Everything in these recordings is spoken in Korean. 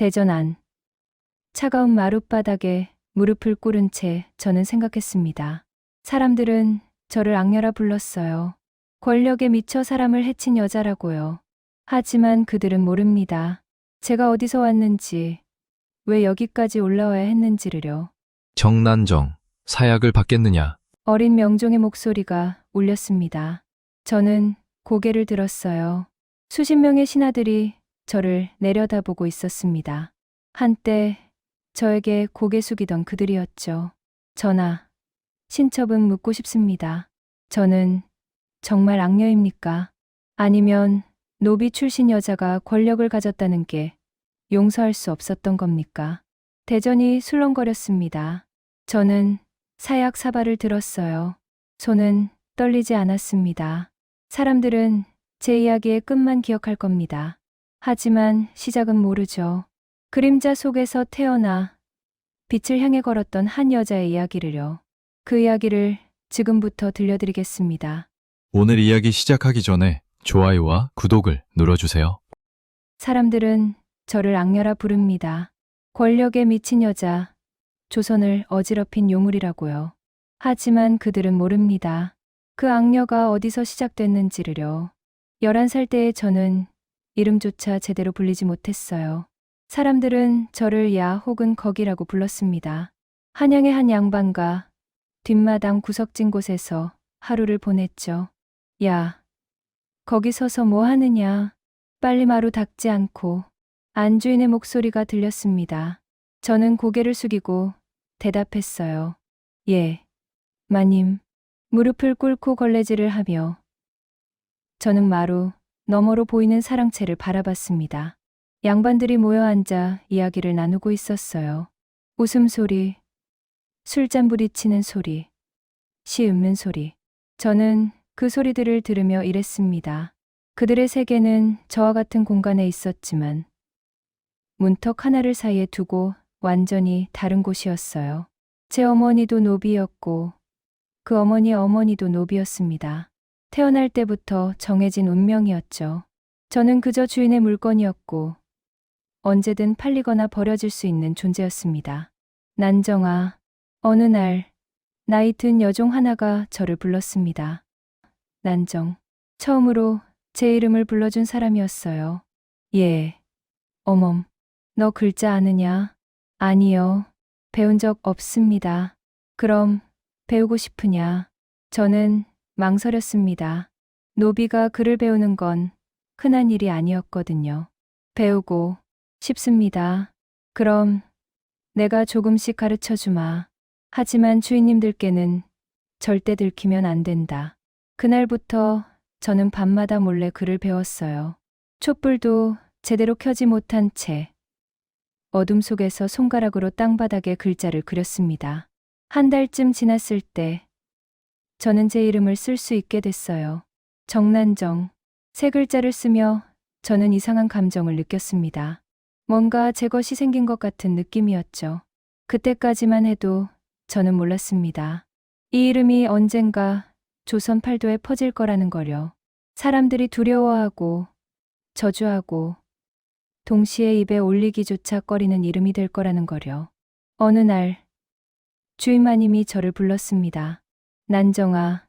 대전 안. 차가운 마룻바닥에 무릎을 꿇은 채 저는 생각했습니다. 사람들은 저를 악녀라 불렀어요. 권력에 미쳐 사람을 해친 여자라고요. 하지만 그들은 모릅니다. 제가 어디서 왔는지, 왜 여기까지 올라와야 했는지를요. 정난정, 사약을 받겠느냐? 어린 명종의 목소리가 울렸습니다. 저는 고개를 들었어요. 수십 명의 신하들이 저를 내려다보고 있었습니다. 한때 저에게 고개 숙이던 그들이었죠. 전하, 신첩은 묻고 싶습니다. 저는 정말 악녀입니까? 아니면 노비 출신 여자가 권력을 가졌다는 게 용서할 수 없었던 겁니까? 대전이 술렁거렸습니다. 저는 사약 사발을 들었어요. 손은 떨리지 않았습니다. 사람들은 제 이야기의 끝만 기억할 겁니다. 하지만 시작은 모르죠. 그림자 속에서 태어나 빛을 향해 걸었던 한 여자의 이야기를요. 그 이야기를 지금부터 들려드리겠습니다. 오늘 이야기 시작하기 전에 좋아요와 구독을 눌러주세요. 사람들은 저를 악녀라 부릅니다. 권력에 미친 여자, 조선을 어지럽힌 요물이라고요. 하지만 그들은 모릅니다. 그 악녀가 어디서 시작됐는지를요. 11살 때의 저는 이름조차 제대로 불리지 못했어요. 사람들은 저를 야 혹은 거기라고 불렀습니다. 한양의 한 양반가 뒷마당 구석진 곳에서 하루를 보냈죠. 야, 거기 서서 뭐 하느냐. 빨리 마루 닦지 않고. 안주인의 목소리가 들렸습니다. 저는 고개를 숙이고 대답했어요. 예, 마님. 무릎을 꿇고 걸레질을 하며 저는 마루 너머로 보이는 사랑채를 바라봤습니다. 양반들이 모여 앉아 이야기를 나누고 있었어요. 웃음소리, 술잔 부딪히는 소리, 시 읊는 소리. 저는 그 소리들을 들으며 일했습니다. 그들의 세계는 저와 같은 공간에 있었지만 문턱 하나를 사이에 두고 완전히 다른 곳이었어요. 제 어머니도 노비였고 그 어머니의 어머니도 노비였습니다. 태어날 때부터 정해진 운명이었죠. 저는 그저 주인의 물건이었고 언제든 팔리거나 버려질 수 있는 존재였습니다. 난정아, 어느 날 나이 든 여종 하나가 저를 불렀습니다. 난정. 처음으로 제 이름을 불러준 사람이었어요. 예. 어멈. 너 글자 아느냐? 아니요. 배운 적 없습니다. 그럼 배우고 싶으냐? 저는 망설였습니다. 노비가 글을 배우는 건 흔한 일이 아니었거든요. 배우고 싶습니다. 그럼 내가 조금씩 가르쳐 주마. 하지만 주인님들께는 절대 들키면 안 된다. 그날부터 저는 밤마다 몰래 글을 배웠어요. 촛불도 제대로 켜지 못한 채 어둠 속에서 손가락으로 땅바닥에 글자를 그렸습니다. 한 달쯤 지났을 때 저는 제 이름을 쓸 수 있게 됐어요. 정난정. 세 글자를 쓰며 저는 이상한 감정을 느꼈습니다. 뭔가 제 것이 생긴 것 같은 느낌이었죠. 그때까지만 해도 저는 몰랐습니다. 이 이름이 언젠가 조선 팔도에 퍼질 거라는 걸요. 사람들이 두려워하고 저주하고 동시에 입에 올리기조차 꺼리는 이름이 될 거라는 걸요. 어느 날 주인마님이 저를 불렀습니다. 난정아,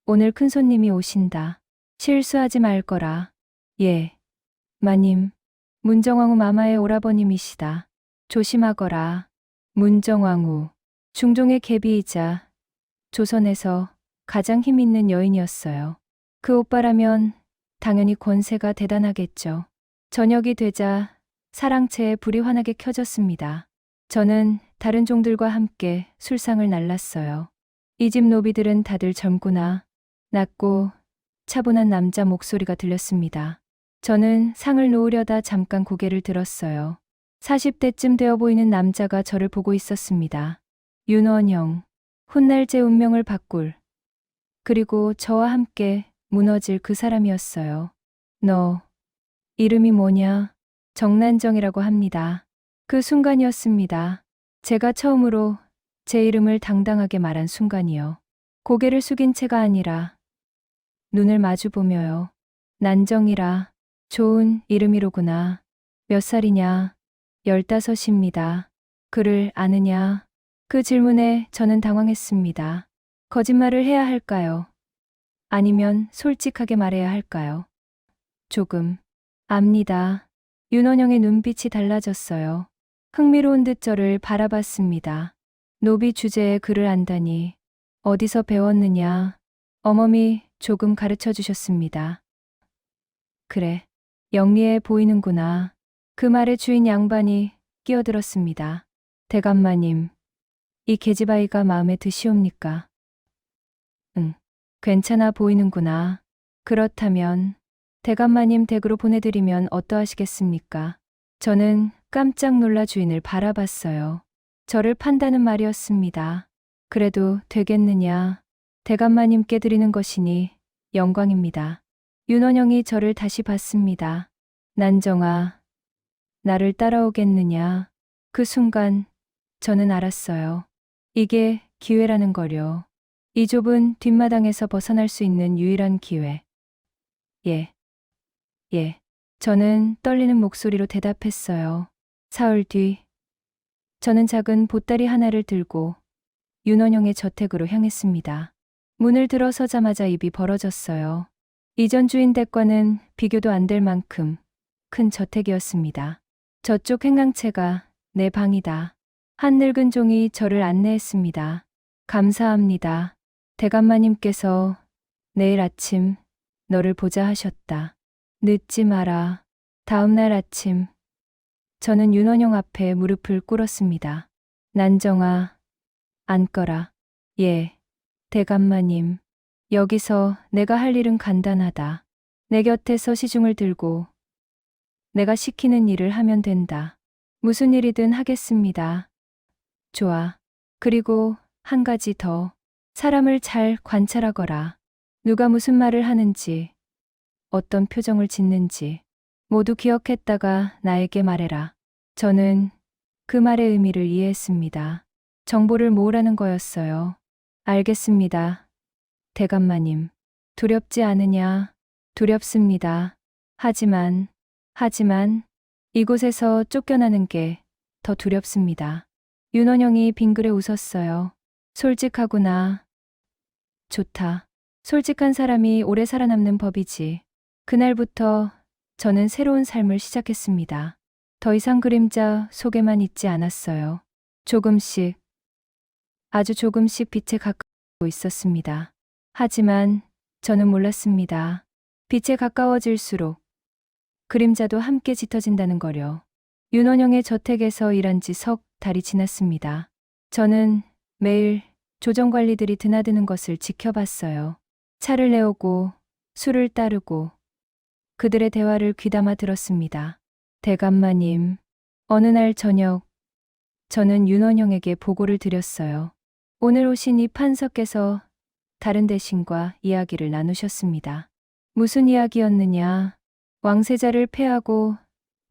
오늘 큰 손님이 오신다. 실수하지 말 거라. 예, 마님. 문정왕후 마마의 오라버님이시다. 조심하거라. 문정왕후. 중종의 계비이자 조선에서 가장 힘 있는 여인이었어요. 그 오빠라면 당연히 권세가 대단하겠죠. 저녁이 되자 사랑채에 불이 환하게 켜졌습니다. 저는 다른 종들과 함께 술상을 날랐어요. 이 집 노비들은 다들 젊구나. 낮고 차분한 남자 목소리가 들렸습니다. 저는 상을 놓으려다 잠깐 고개를 들었어요. 40대쯤 되어 보이는 남자가 저를 보고 있었습니다. 윤원영. 훗날 제 운명을 바꿀. 그리고 저와 함께 무너질 그 사람이었어요. 너 이름이 뭐냐? 정난정이라고 합니다. 그 순간이었습니다. 제가 처음으로 제 이름을 당당하게 말한 순간이요. 고개를 숙인 채가 아니라 눈을 마주보며요. 난정이라. 좋은 이름이로구나. 몇 살이냐? 15입니다. 그를 아느냐? 그 질문에 저는 당황했습니다. 거짓말을 해야 할까요? 아니면 솔직하게 말해야 할까요? 조금 압니다. 윤원영의 눈빛이 달라졌어요. 흥미로운 듯 저를 바라봤습니다. 노비 주제에 글을 안다니 어디서 배웠느냐? 어머니 조금 가르쳐 주셨습니다. 그래, 영리해 보이는구나. 그 말에 주인 양반이 끼어들었습니다. 대감마님, 이 계집아이가 마음에 드시옵니까? 응, 괜찮아 보이는구나. 그렇다면 대감마님 댁으로 보내드리면 어떠하시겠습니까? 저는 깜짝 놀라 주인을 바라봤어요. 저를 판다는 말이었습니다. 그래도 되겠느냐? 대감마님께 드리는 것이니 영광입니다. 윤원영이 저를 다시 봤습니다. 난정아, 나를 따라오겠느냐? 그 순간 저는 알았어요. 이게 기회라는 거려. 이 좁은 뒷마당에서 벗어날 수 있는 유일한 기회. 예. 저는 떨리는 목소리로 대답했어요. 사흘 뒤, 저는 작은 보따리 하나를 들고 윤원영의 저택으로 향했습니다. 문을 들어서자마자 입이 벌어졌어요. 이전 주인 댁과는 비교도 안 될 만큼 큰 저택이었습니다. 저쪽 행랑채가 내 방이다. 한 늙은 종이 저를 안내했습니다. 감사합니다. 대감마님께서 내일 아침 너를 보자 하셨다. 늦지 마라. 다음 날 아침 저는 윤원영 앞에 무릎을 꿇었습니다. 난정아, 앉거라. 예, 대감마님. 여기서 내가 할 일은 간단하다. 내 곁에서 시중을 들고 내가 시키는 일을 하면 된다. 무슨 일이든 하겠습니다. 좋아. 그리고 한 가지 더. 사람을 잘 관찰하거라. 누가 무슨 말을 하는지, 어떤 표정을 짓는지 모두 기억했다가 나에게 말해라. 저는 그 말의 의미를 이해했습니다. 정보를 모으라는 거였어요. 알겠습니다. 대감마님, 두렵지 않으냐? 두렵습니다. 하지만 이곳에서 쫓겨나는 게 더 두렵습니다. 윤원영이 빙그레 웃었어요. 솔직하구나. 좋다. 솔직한 사람이 오래 살아남는 법이지. 그날부터 저는 새로운 삶을 시작했습니다. 더 이상 그림자 속에만 있지 않았어요. 조금씩, 아주 조금씩 빛에 가까워지고 있었습니다. 하지만 저는 몰랐습니다. 빛에 가까워질수록 그림자도 함께 짙어진다는 거려. 윤원영의 저택에서 일한 지 석 달이 지났습니다. 저는 매일 조정관리들이 드나드는 것을 지켜봤어요. 차를 내오고 술을 따르고 그들의 대화를 귀담아 들었습니다. 대감마님, 어느 날 저녁 저는 윤원영에게 보고를 드렸어요. 오늘 오신 이 판서께서 다른 대신과 이야기를 나누셨습니다. 무슨 이야기였느냐? 왕세자를 폐하고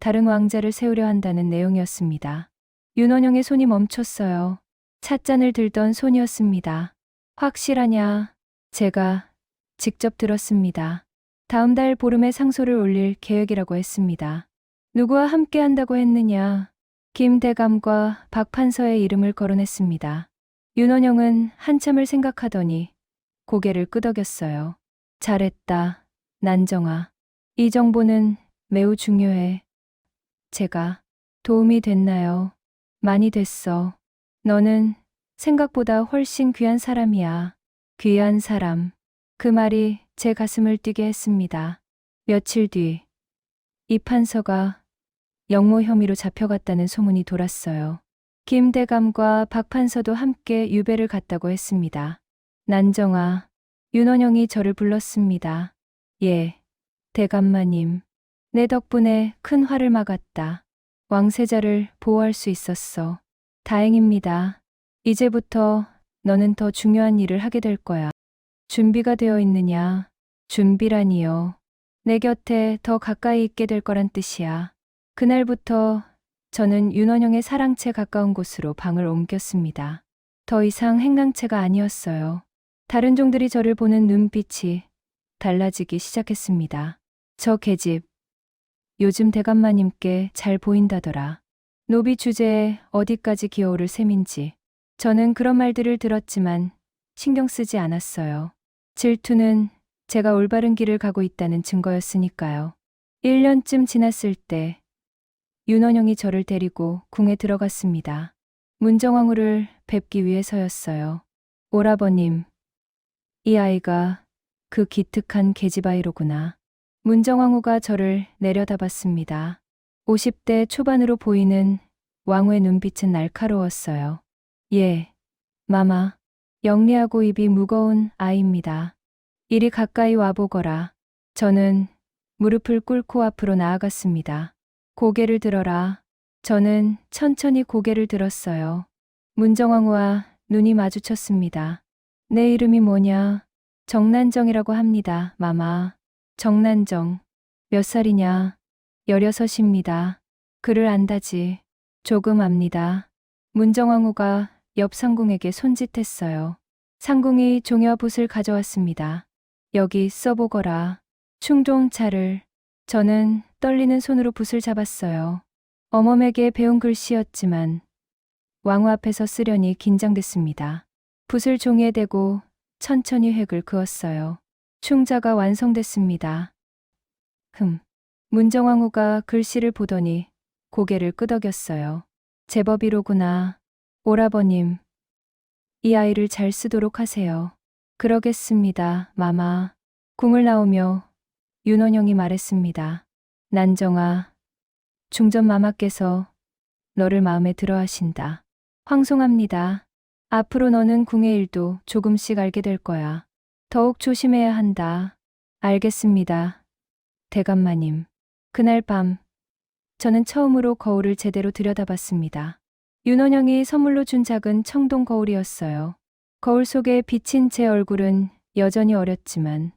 다른 왕자를 세우려 한다는 내용이었습니다. 윤원영의 손이 멈췄어요. 찻잔을 들던 손이었습니다. 확실하냐? 제가 직접 들었습니다. 다음 달 보름에 상소를 올릴 계획이라고 했습니다. 누구와 함께 한다고 했느냐? 김대감과 박판서의 이름을 거론했습니다. 윤원영은 한참을 생각하더니 고개를 끄덕였어요. 잘했다, 난정아. 이 정보는 매우 중요해. 제가 도움이 됐나요? 많이 됐어. 너는 생각보다 훨씬 귀한 사람이야. 귀한 사람. 그 말이 제 가슴을 뛰게 했습니다. 며칠 뒤, 이 판서가 영모 혐의로 잡혀갔다는 소문이 돌았어요. 김대감과 박판서도 함께 유배를 갔다고 했습니다. 난정아, 윤원영이 저를 불렀습니다. 예, 대감마님. 내 덕분에 큰 화를 막았다. 왕세자를 보호할 수 있었어. 다행입니다. 이제부터 너는 더 중요한 일을 하게 될 거야. 준비가 되어 있느냐? 준비라니요. 내 곁에 더 가까이 있게 될 거란 뜻이야. 그날부터 저는 윤원영의 사랑채 가까운 곳으로 방을 옮겼습니다. 더 이상 행랑채가 아니었어요. 다른 종들이 저를 보는 눈빛이 달라지기 시작했습니다. 저 계집, 요즘 대감마님께 잘 보인다더라. 노비 주제에 어디까지 기어오를 셈인지. 저는 그런 말들을 들었지만 신경 쓰지 않았어요. 질투는 제가 올바른 길을 가고 있다는 증거였으니까요. 1년쯤 지났을 때 윤원영이 저를 데리고 궁에 들어갔습니다. 문정왕후를 뵙기 위해서였어요. 오라버님, 이 아이가 그 기특한 계집아이로구나. 문정왕후가 저를 내려다봤습니다. 50대 초반으로 보이는 왕후의 눈빛은 날카로웠어요. 예, 마마. 영리하고 입이 무거운 아이입니다. 이리 가까이 와보거라. 저는 무릎을 꿇고 앞으로 나아갔습니다. 고개를 들어라. 저는 천천히 고개를 들었어요. 문정왕후와 눈이 마주쳤습니다. 내 이름이 뭐냐? 정난정이라고 합니다, 마마. 정난정. 몇 살이냐? 16입니다. 글을 안다지. 조금 압니다. 문정왕후가 옆 상궁에게 손짓했어요. 상궁이 종이와 붓을 가져왔습니다. 여기 써보거라. 충종차를. 저는 떨리는 손으로 붓을 잡았어요. 어멈에게 배운 글씨였지만 왕후 앞에서 쓰려니 긴장됐습니다. 붓을 종이에 대고 천천히 획을 그었어요. 충자가 완성됐습니다. 문정왕후가 글씨를 보더니 고개를 끄덕였어요. 제법이로구나. 오라버님, 이 아이를 잘 쓰도록 하세요. 그러겠습니다, 마마. 궁을 나오며 윤원영이 말했습니다. 난정아, 중전 마마께서 너를 마음에 들어 하신다. 황송합니다. 앞으로 너는 궁의 일도 조금씩 알게 될 거야. 더욱 조심해야 한다. 알겠습니다. 대감마님. 그날 밤, 저는 처음으로 거울을 제대로 들여다봤습니다. 윤원영이 선물로 준 작은 청동 거울이었어요. 거울 속에 비친 제 얼굴은 여전히 어렸지만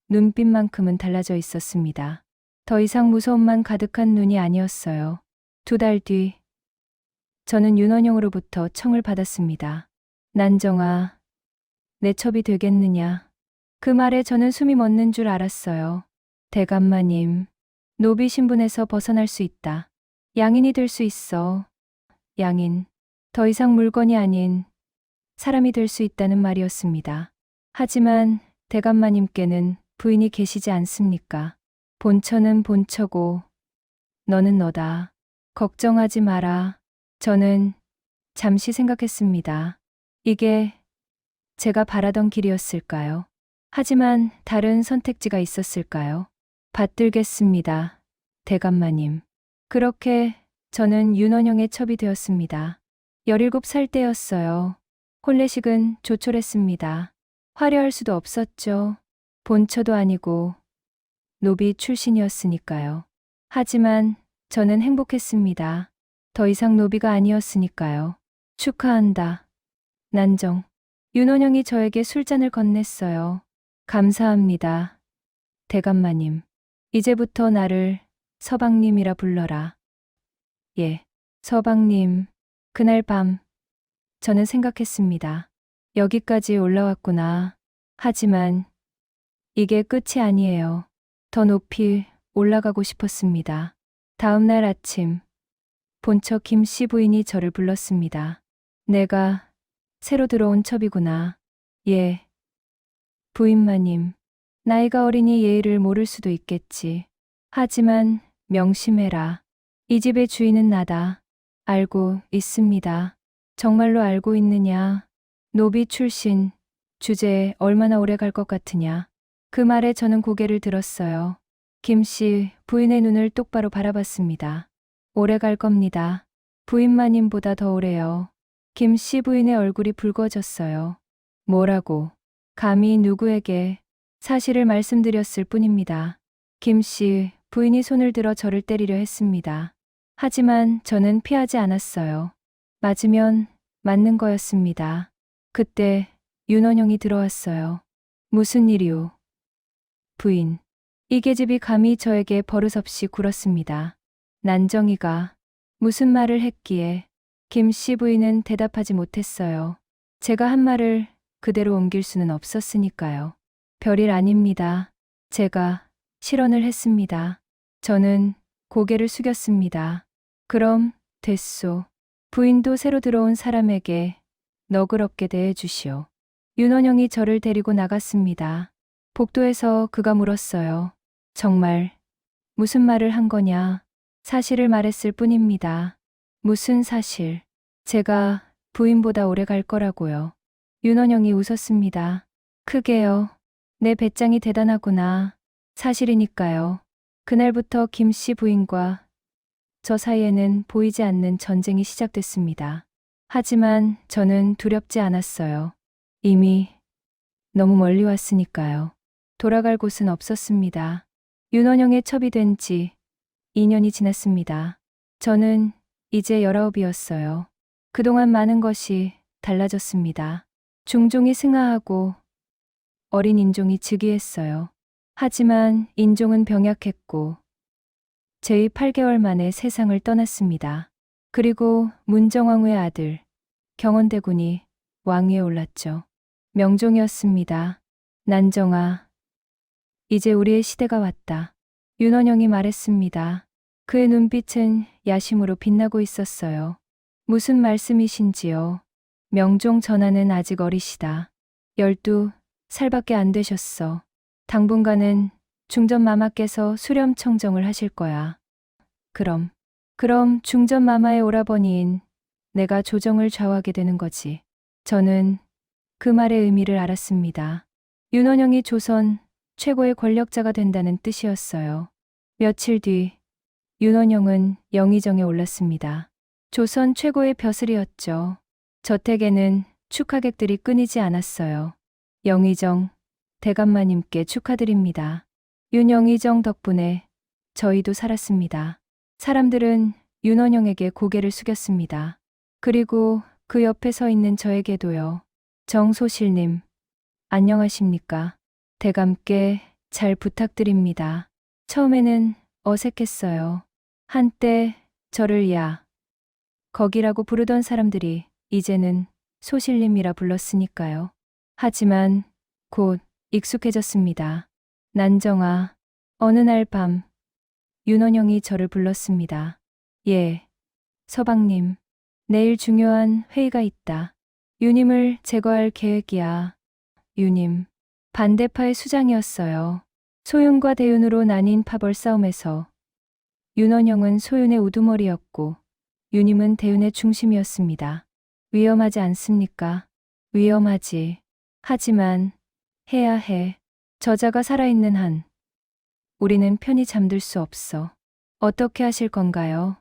눈빛만큼은 달라져 있었습니다. 더 이상 무서움만 가득한 눈이 아니었어요. 2달 뒤, 저는 윤원영으로부터 청을 받았습니다. 난정아, 내 첩이 되겠느냐? 그 말에 저는 숨이 멎는 줄 알았어요. 대감마님, 노비 신분에서 벗어날 수 있다. 양인이 될 수 있어. 양인, 더 이상 물건이 아닌 사람이 될 수 있다는 말이었습니다. 하지만 대감마님께는 부인이 계시지 않습니까? 본처는 본처고 너는 너다. 걱정하지 마라. 저는 잠시 생각했습니다. 이게 제가 바라던 길이었을까요? 하지만 다른 선택지가 있었을까요? 받들겠습니다. 대감마님. 그렇게 저는 윤원영의 첩이 되었습니다. 17살 때였어요. 혼례식은 조촐했습니다. 화려할 수도 없었죠. 본처도 아니고 노비 출신이었으니까요. 하지만 저는 행복했습니다. 더 이상 노비가 아니었으니까요. 축하한다. 난정. 윤원영이 저에게 술잔을 건넸어요. 감사합니다. 대감마님. 이제부터 나를 서방님이라 불러라. 예, 서방님. 그날 밤, 저는 생각했습니다. 여기까지 올라왔구나. 하지만 이게 끝이 아니에요. 더 높이 올라가고 싶었습니다. 다음 날 아침, 본처 김씨 부인이 저를 불렀습니다. 내가 새로 들어온 첩이구나. 예. 부인마님, 나이가 어리니 예의를 모를 수도 있겠지. 하지만 명심해라. 이 집의 주인은 나다. 알고 있습니다. 정말로 알고 있느냐? 노비 출신, 주제에 얼마나 오래 갈 것 같으냐? 그 말에 저는 고개를 들었어요. 김씨 부인의 눈을 똑바로 바라봤습니다. 오래 갈 겁니다. 부인마님보다 더 오래요. 김씨 부인의 얼굴이 붉어졌어요. 뭐라고? 감히 누구에게 사실을 말씀드렸을 뿐입니다. 김씨 부인이 손을 들어 저를 때리려 했습니다. 하지만 저는 피하지 않았어요. 맞으면 맞는 거였습니다. 그때 윤원영이 들어왔어요. 무슨 일이오? 부인. 이 계집이 감히 저에게 버릇없이 굴었습니다. 난정이가 무슨 말을 했기에 김씨 부인은 대답하지 못했어요. 제가 한 말을 그대로 옮길 수는 없었으니까요. 별일 아닙니다. 제가 실언을 했습니다. 저는 고개를 숙였습니다. 그럼 됐소. 부인도 새로 들어온 사람에게 너그럽게 대해주시오. 윤원영이 저를 데리고 나갔습니다. 복도에서 그가 물었어요. 정말 무슨 말을 한 거냐? 사실을 말했을 뿐입니다. 무슨 사실? 제가 부인보다 오래 갈 거라고요. 윤원영이 웃었습니다. 크게요. 내 배짱이 대단하구나. 사실이니까요. 그날부터 김 씨 부인과 저 사이에는 보이지 않는 전쟁이 시작됐습니다. 하지만 저는 두렵지 않았어요. 이미 너무 멀리 왔으니까요. 돌아갈 곳은 없었습니다. 윤원영의 첩이 된 지 2년이 지났습니다. 저는 이제 19이었어요. 그동안 많은 것이 달라졌습니다. 중종이 승하하고 어린 인종이 즉위했어요. 하지만 인종은 병약했고 제위 8개월 만에 세상을 떠났습니다. 그리고 문정왕후의 아들 경원대군이 왕위에 올랐죠. 명종이었습니다. 난정아, 이제 우리의 시대가 왔다. 윤원영이 말했습니다. 그의 눈빛은 야심으로 빛나고 있었어요. 무슨 말씀이신지요? 명종 전하는 아직 어리시다. 12살밖에 안 되셨어. 당분간은 중전마마께서 수렴청정을 하실 거야. 그럼 중전마마의 오라버니인 내가 조정을 좌우하게 되는 거지. 저는 그 말의 의미를 알았습니다. 윤원영이 조선 최고의 권력자가 된다는 뜻이었어요. 며칠 뒤 윤원영은 영의정에 올랐습니다. 조선 최고의 벼슬이었죠. 저택에는 축하객들이 끊이지 않았어요. 영의정, 대감마님께 축하드립니다. 윤영의정 덕분에 저희도 살았습니다. 사람들은 윤원영에게 고개를 숙였습니다. 그리고 그 옆에 서 있는 저에게도요. 정소실님, 안녕하십니까? 대감께 잘 부탁드립니다. 처음에는 어색했어요. 한때 저를 야, 거기라고 부르던 사람들이 이제는 소실님이라 불렀으니까요. 하지만 곧 익숙해졌습니다. 난정아, 어느 날 밤 윤원영이 저를 불렀습니다. 예, 서방님, 내일 중요한 회의가 있다. 유님을 제거할 계획이야. 유님, 반대파의 수장이었어요. 소윤과 대윤으로 나뉜 파벌 싸움에서 윤원영은 소윤의 우두머리였고 유님은 대윤의 중심이었습니다. 위험하지 않습니까? 위험하지. 하지만 해야 해. 저자가 살아있는 한 우리는 편히 잠들 수 없어. 어떻게 하실 건가요?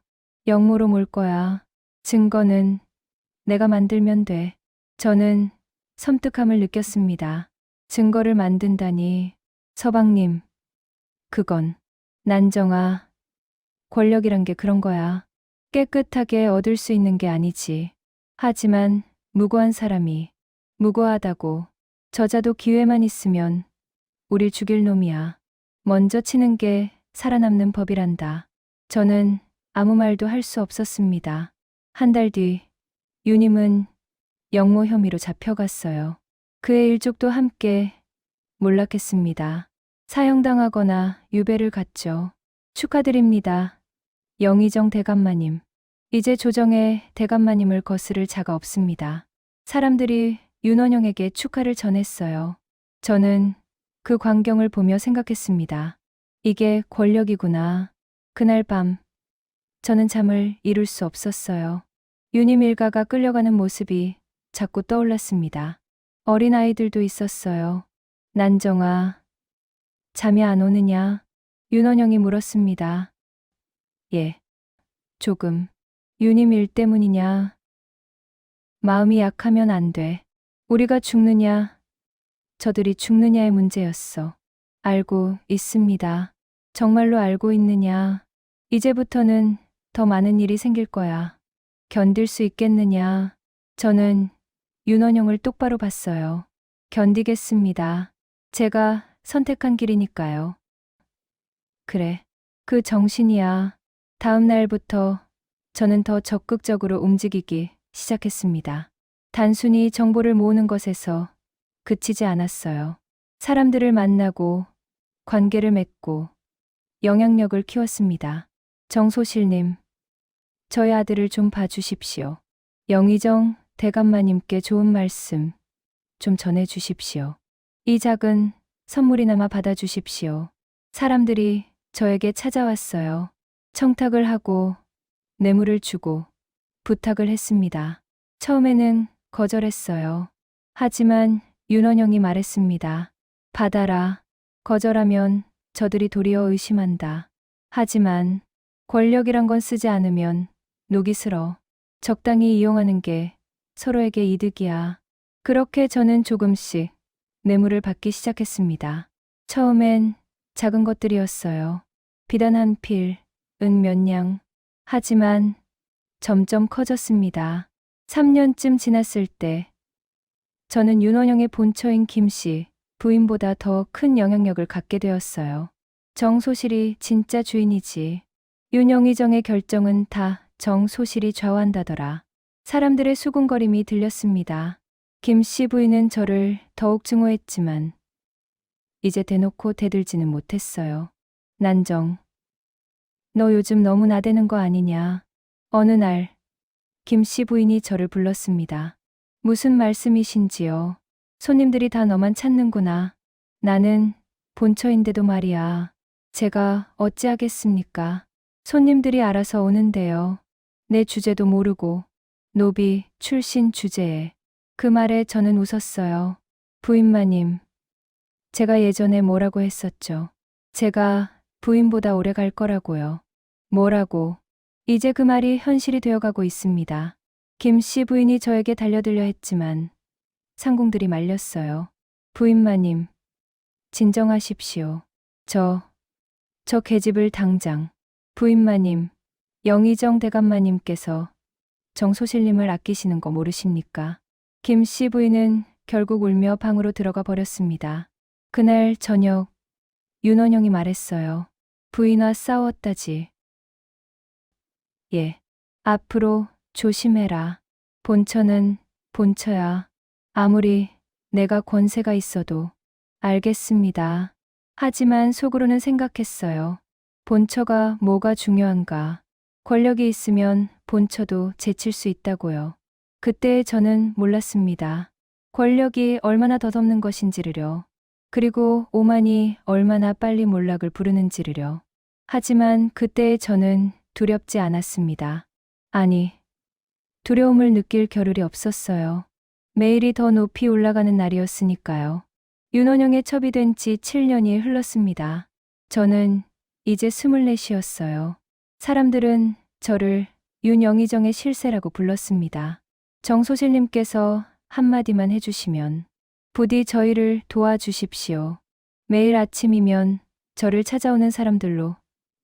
역모로 몰 거야. 증거는 내가 만들면 돼. 저는 섬뜩함을 느꼈습니다. 증거를 만든다니. 서방님, 그건 난정아. 권력이란 게 그런 거야. 깨끗하게 얻을 수 있는 게 아니지. 하지만 무고한 사람이 무고하다고 저자도 기회만 있으면 우릴 죽일 놈이야. 먼저 치는 게 살아남는 법이란다. 저는 아무 말도 할 수 없었습니다. 한 달 뒤 유님은 역모 혐의로 잡혀갔어요. 그의 일족도 함께 몰락했습니다. 사형당하거나 유배를 갔죠. 축하드립니다. 영의정 대감마님. 이제 조정에 대감마님을 거스를 자가 없습니다. 사람들이 윤원영에게 축하를 전했어요. 저는 그 광경을 보며 생각했습니다. 이게 권력이구나. 그날 밤 저는 잠을 이룰 수 없었어요. 유님 일가가 끌려가는 모습이 자꾸 떠올랐습니다. 어린 아이들도 있었어요. 난정아, 잠이 안 오느냐? 윤원영이 물었습니다. 예, 조금. 유님 일 때문이냐? 마음이 약하면 안 돼. 우리가 죽느냐, 저들이 죽느냐의 문제였어. 알고 있습니다. 정말로 알고 있느냐? 이제부터는 더 많은 일이 생길 거야. 견딜 수 있겠느냐? 저는 윤원영을 똑바로 봤어요. 견디겠습니다. 제가 선택한 길이니까요. 그래, 그 정신이야. 다음 날부터 저는 더 적극적으로 움직이기 시작했습니다. 단순히 정보를 모으는 것에서 그치지 않았어요. 사람들을 만나고 관계를 맺고 영향력을 키웠습니다. 정소실님, 저희 아들을 좀 봐주십시오. 영의정 대감마님께 좋은 말씀 좀 전해주십시오. 이 작은 선물이나마 받아주십시오. 사람들이 저에게 찾아왔어요. 청탁을 하고 뇌물을 주고 부탁을 했습니다. 처음에는 거절했어요. 하지만 윤원영이 말했습니다. 받아라. 거절하면 저들이 도리어 의심한다. 하지만 권력이란 건 쓰지 않으면 녹이 슬어. 적당히 이용하는 게 서로에게 이득이야. 그렇게 저는 조금씩 뇌물을 받기 시작했습니다. 처음엔 작은 것들이었어요. 비단 한 필, 은 몇 냥. 하지만 점점 커졌습니다. 3년쯤 지났을 때 저는 윤원영의 본처인 김씨 부인보다 더 큰 영향력을 갖게 되었어요. 정소실이 진짜 주인이지. 윤영의정의 결정은 다 정소실이 좌우한다더라. 사람들의 수군거림이 들렸습니다. 김씨 부인은 저를 더욱 증오했지만 이제 대놓고 대들지는 못했어요. 난정, 너 요즘 너무 나대는 거 아니냐. 어느 날 김씨 부인이 저를 불렀습니다. 무슨 말씀이신지요? 손님들이 다 너만 찾는구나. 나는 본처인데도 말이야. 제가 어찌하겠습니까? 손님들이 알아서 오는데요. 내 주제도 모르고 노비 출신 주제에. 그 말에 저는 웃었어요. 부인마님, 제가 예전에 뭐라고 했었죠? 제가 부인보다 오래 갈 거라고요. 뭐라고? 이제 그 말이 현실이 되어가고 있습니다. 김씨 부인이 저에게 달려들려 했지만 상궁들이 말렸어요. 부인마님, 진정하십시오. 저 계집을 당장. 부인마님, 영의정 대감마님께서 정소실님을 아끼시는 거 모르십니까? 김씨 부인은 결국 울며 방으로 들어가 버렸습니다. 그날 저녁 윤원영이 말했어요. 부인과 싸웠다지. 예. 앞으로 조심해라. 본처는 본처야. 아무리 내가 권세가 있어도. 알겠습니다. 하지만 속으로는 생각했어요. 본처가 뭐가 중요한가. 권력이 있으면 본처도 제칠 수 있다고요. 그때 저는 몰랐습니다. 권력이 얼마나 덧없는 것인지를요. 그리고 오만이 얼마나 빨리 몰락을 부르는지를요. 하지만 그때의 저는 두렵지 않았습니다. 아니, 두려움을 느낄 겨를이 없었어요. 매일이 더 높이 올라가는 날이었으니까요. 윤원영의 첩이 된 지 7년이 흘렀습니다. 저는 이제 24이었어요. 사람들은 저를 윤영의정의 실세라고 불렀습니다. 정소실님께서 한마디만 해주시면 부디 저희를 도와주십시오. 매일 아침이면 저를 찾아오는 사람들로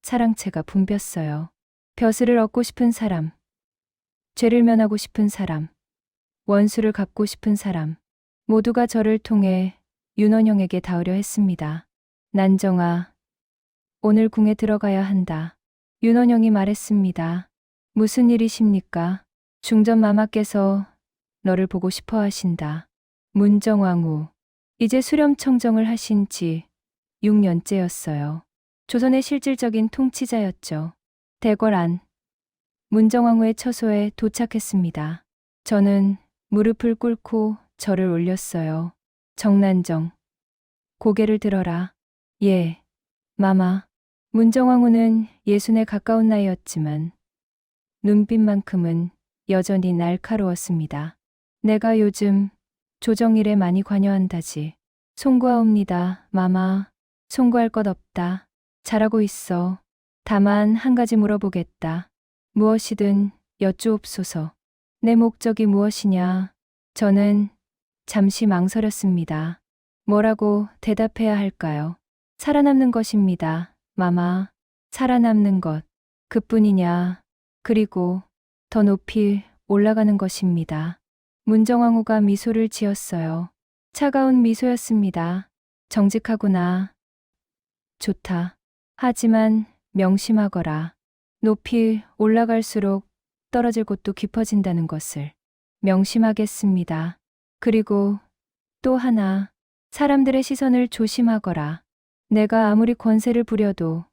사랑채가 붐볐어요. 벼슬을 얻고 싶은 사람, 죄를 면하고 싶은 사람, 원수를 갚고 싶은 사람, 모두가 저를 통해 윤원영에게 닿으려 했습니다. 난정아, 오늘 궁에 들어가야 한다. 윤원영이 말했습니다. 무슨 일이십니까? 중전마마께서 너를 보고 싶어 하신다. 문정왕후, 이제 수렴청정을 하신 지 6년째였어요. 조선의 실질적인 통치자였죠. 대궐안, 문정왕후의 처소에 도착했습니다. 저는 무릎을 꿇고 절을 올렸어요. 정난정, 고개를 들어라. 예, 마마. 문정왕후는 60에 가까운 나이였지만 눈빛만큼은 여전히 날카로웠습니다. 내가 요즘 조정일에 많이 관여한다지. 송구하옵니다, 마마. 송구할 것 없다. 잘하고 있어. 다만 한 가지 물어보겠다. 무엇이든 여쭈옵소서. 내 목적이 무엇이냐? 저는 잠시 망설였습니다. 뭐라고 대답해야 할까요? 살아남는 것입니다, 마마. 살아남는 것. 그뿐이냐? 그리고 더 높이 올라가는 것입니다. 문정왕후가 미소를 지었어요. 차가운 미소였습니다. 정직하구나. 좋다. 하지만 명심하거라. 높이 올라갈수록 떨어질 곳도 깊어진다는 것을. 명심하겠습니다. 그리고 또 하나, 사람들의 시선을 조심하거라. 내가 아무리 권세를 부려도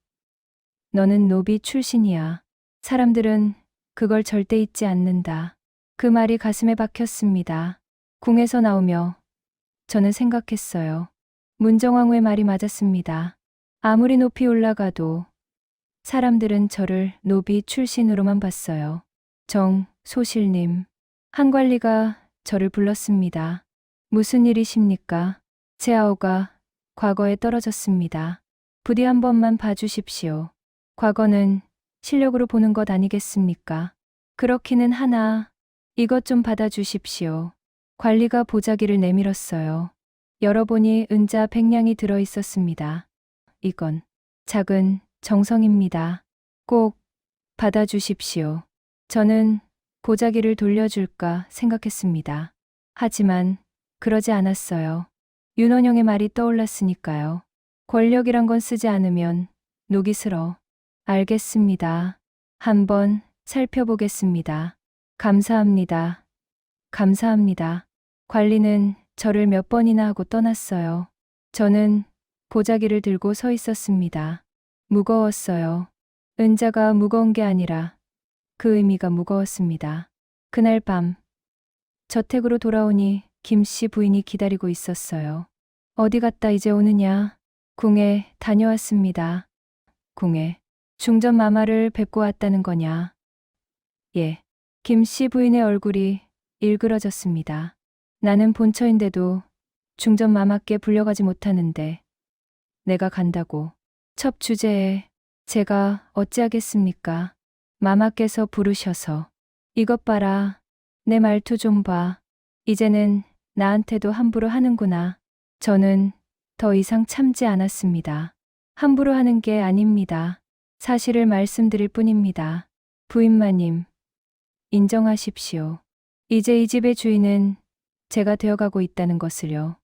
너는 노비 출신이야. 사람들은 그걸 절대 잊지 않는다. 그 말이 가슴에 박혔습니다. 궁에서 나오며 저는 생각했어요. 문정왕후의 말이 맞았습니다. 아무리 높이 올라가도 사람들은 저를 노비 출신으로만 봤어요. 소실님. 한 관리가 저를 불렀습니다. 무슨 일이십니까? 제 아우가 과거에 떨어졌습니다. 부디 한 번만 봐주십시오. 과거는 실력으로 보는 것 아니겠습니까? 그렇기는 하나 이것 좀 받아주십시오. 관리가 보자기를 내밀었어요. 열어보니 은자 100냥이 들어 있었습니다. 이건 작은 정성입니다. 꼭 받아주십시오. 저는 보자기를 돌려줄까 생각했습니다. 하지만 그러지 않았어요. 윤원영의 말이 떠올랐으니까요. 권력이란 건 쓰지 않으면 녹이 슬어. 알겠습니다. 한번 살펴보겠습니다. 감사합니다. 감사합니다. 관리는 저를 몇 번이나 하고 떠났어요. 저는 보자기를 들고 서 있었습니다. 무거웠어요. 은자가 무거운 게 아니라 그 의미가 무거웠습니다. 그날 밤 저택으로 돌아오니 김씨 부인이 기다리고 있었어요. 어디 갔다 이제 오느냐? 궁에 다녀왔습니다. 궁에 중전 마마를 뵙고 왔다는 거냐? 예. 김씨 부인의 얼굴이 일그러졌습니다. 나는 본처인데도 중전 마마께 불려가지 못하는데 내가 간다고. 첩 주제에 제가 어찌하겠습니까? 마마께서 부르셔서. 이것 봐라. 내 말투 좀 봐. 이제는 나한테도 함부로 하는구나. 저는 더 이상 참지 않았습니다. 함부로 하는 게 아닙니다. 사실을 말씀드릴 뿐입니다. 부인마님, 인정하십시오. 이제 이 집의 주인은 제가 되어가고 있다는 것을요.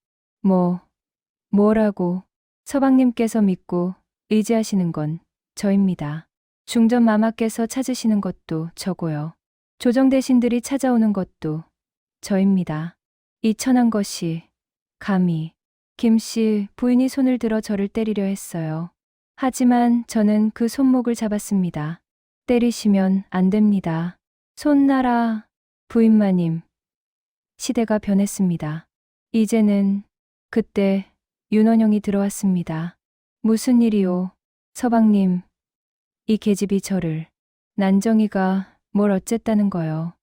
뭐라고? 서방님께서 믿고 의지하시는 건 저입니다. 중전 마마께서 찾으시는 것도 저고요. 조정 대신들이 찾아오는 것도 저입니다. 이 천한 것이 감히 김씨 부인이 손을 들어 저를 때리려 했어요. 하지만 저는 그 손목을 잡았습니다. 때리시면 안 됩니다. 손 놔라. 부인마님. 시대가 변했습니다. 이제는 그때 윤원영이 들어왔습니다. 무슨 일이오? 서방님. 이 계집이 저를. 난정이가 뭘 어쨌다는 거요.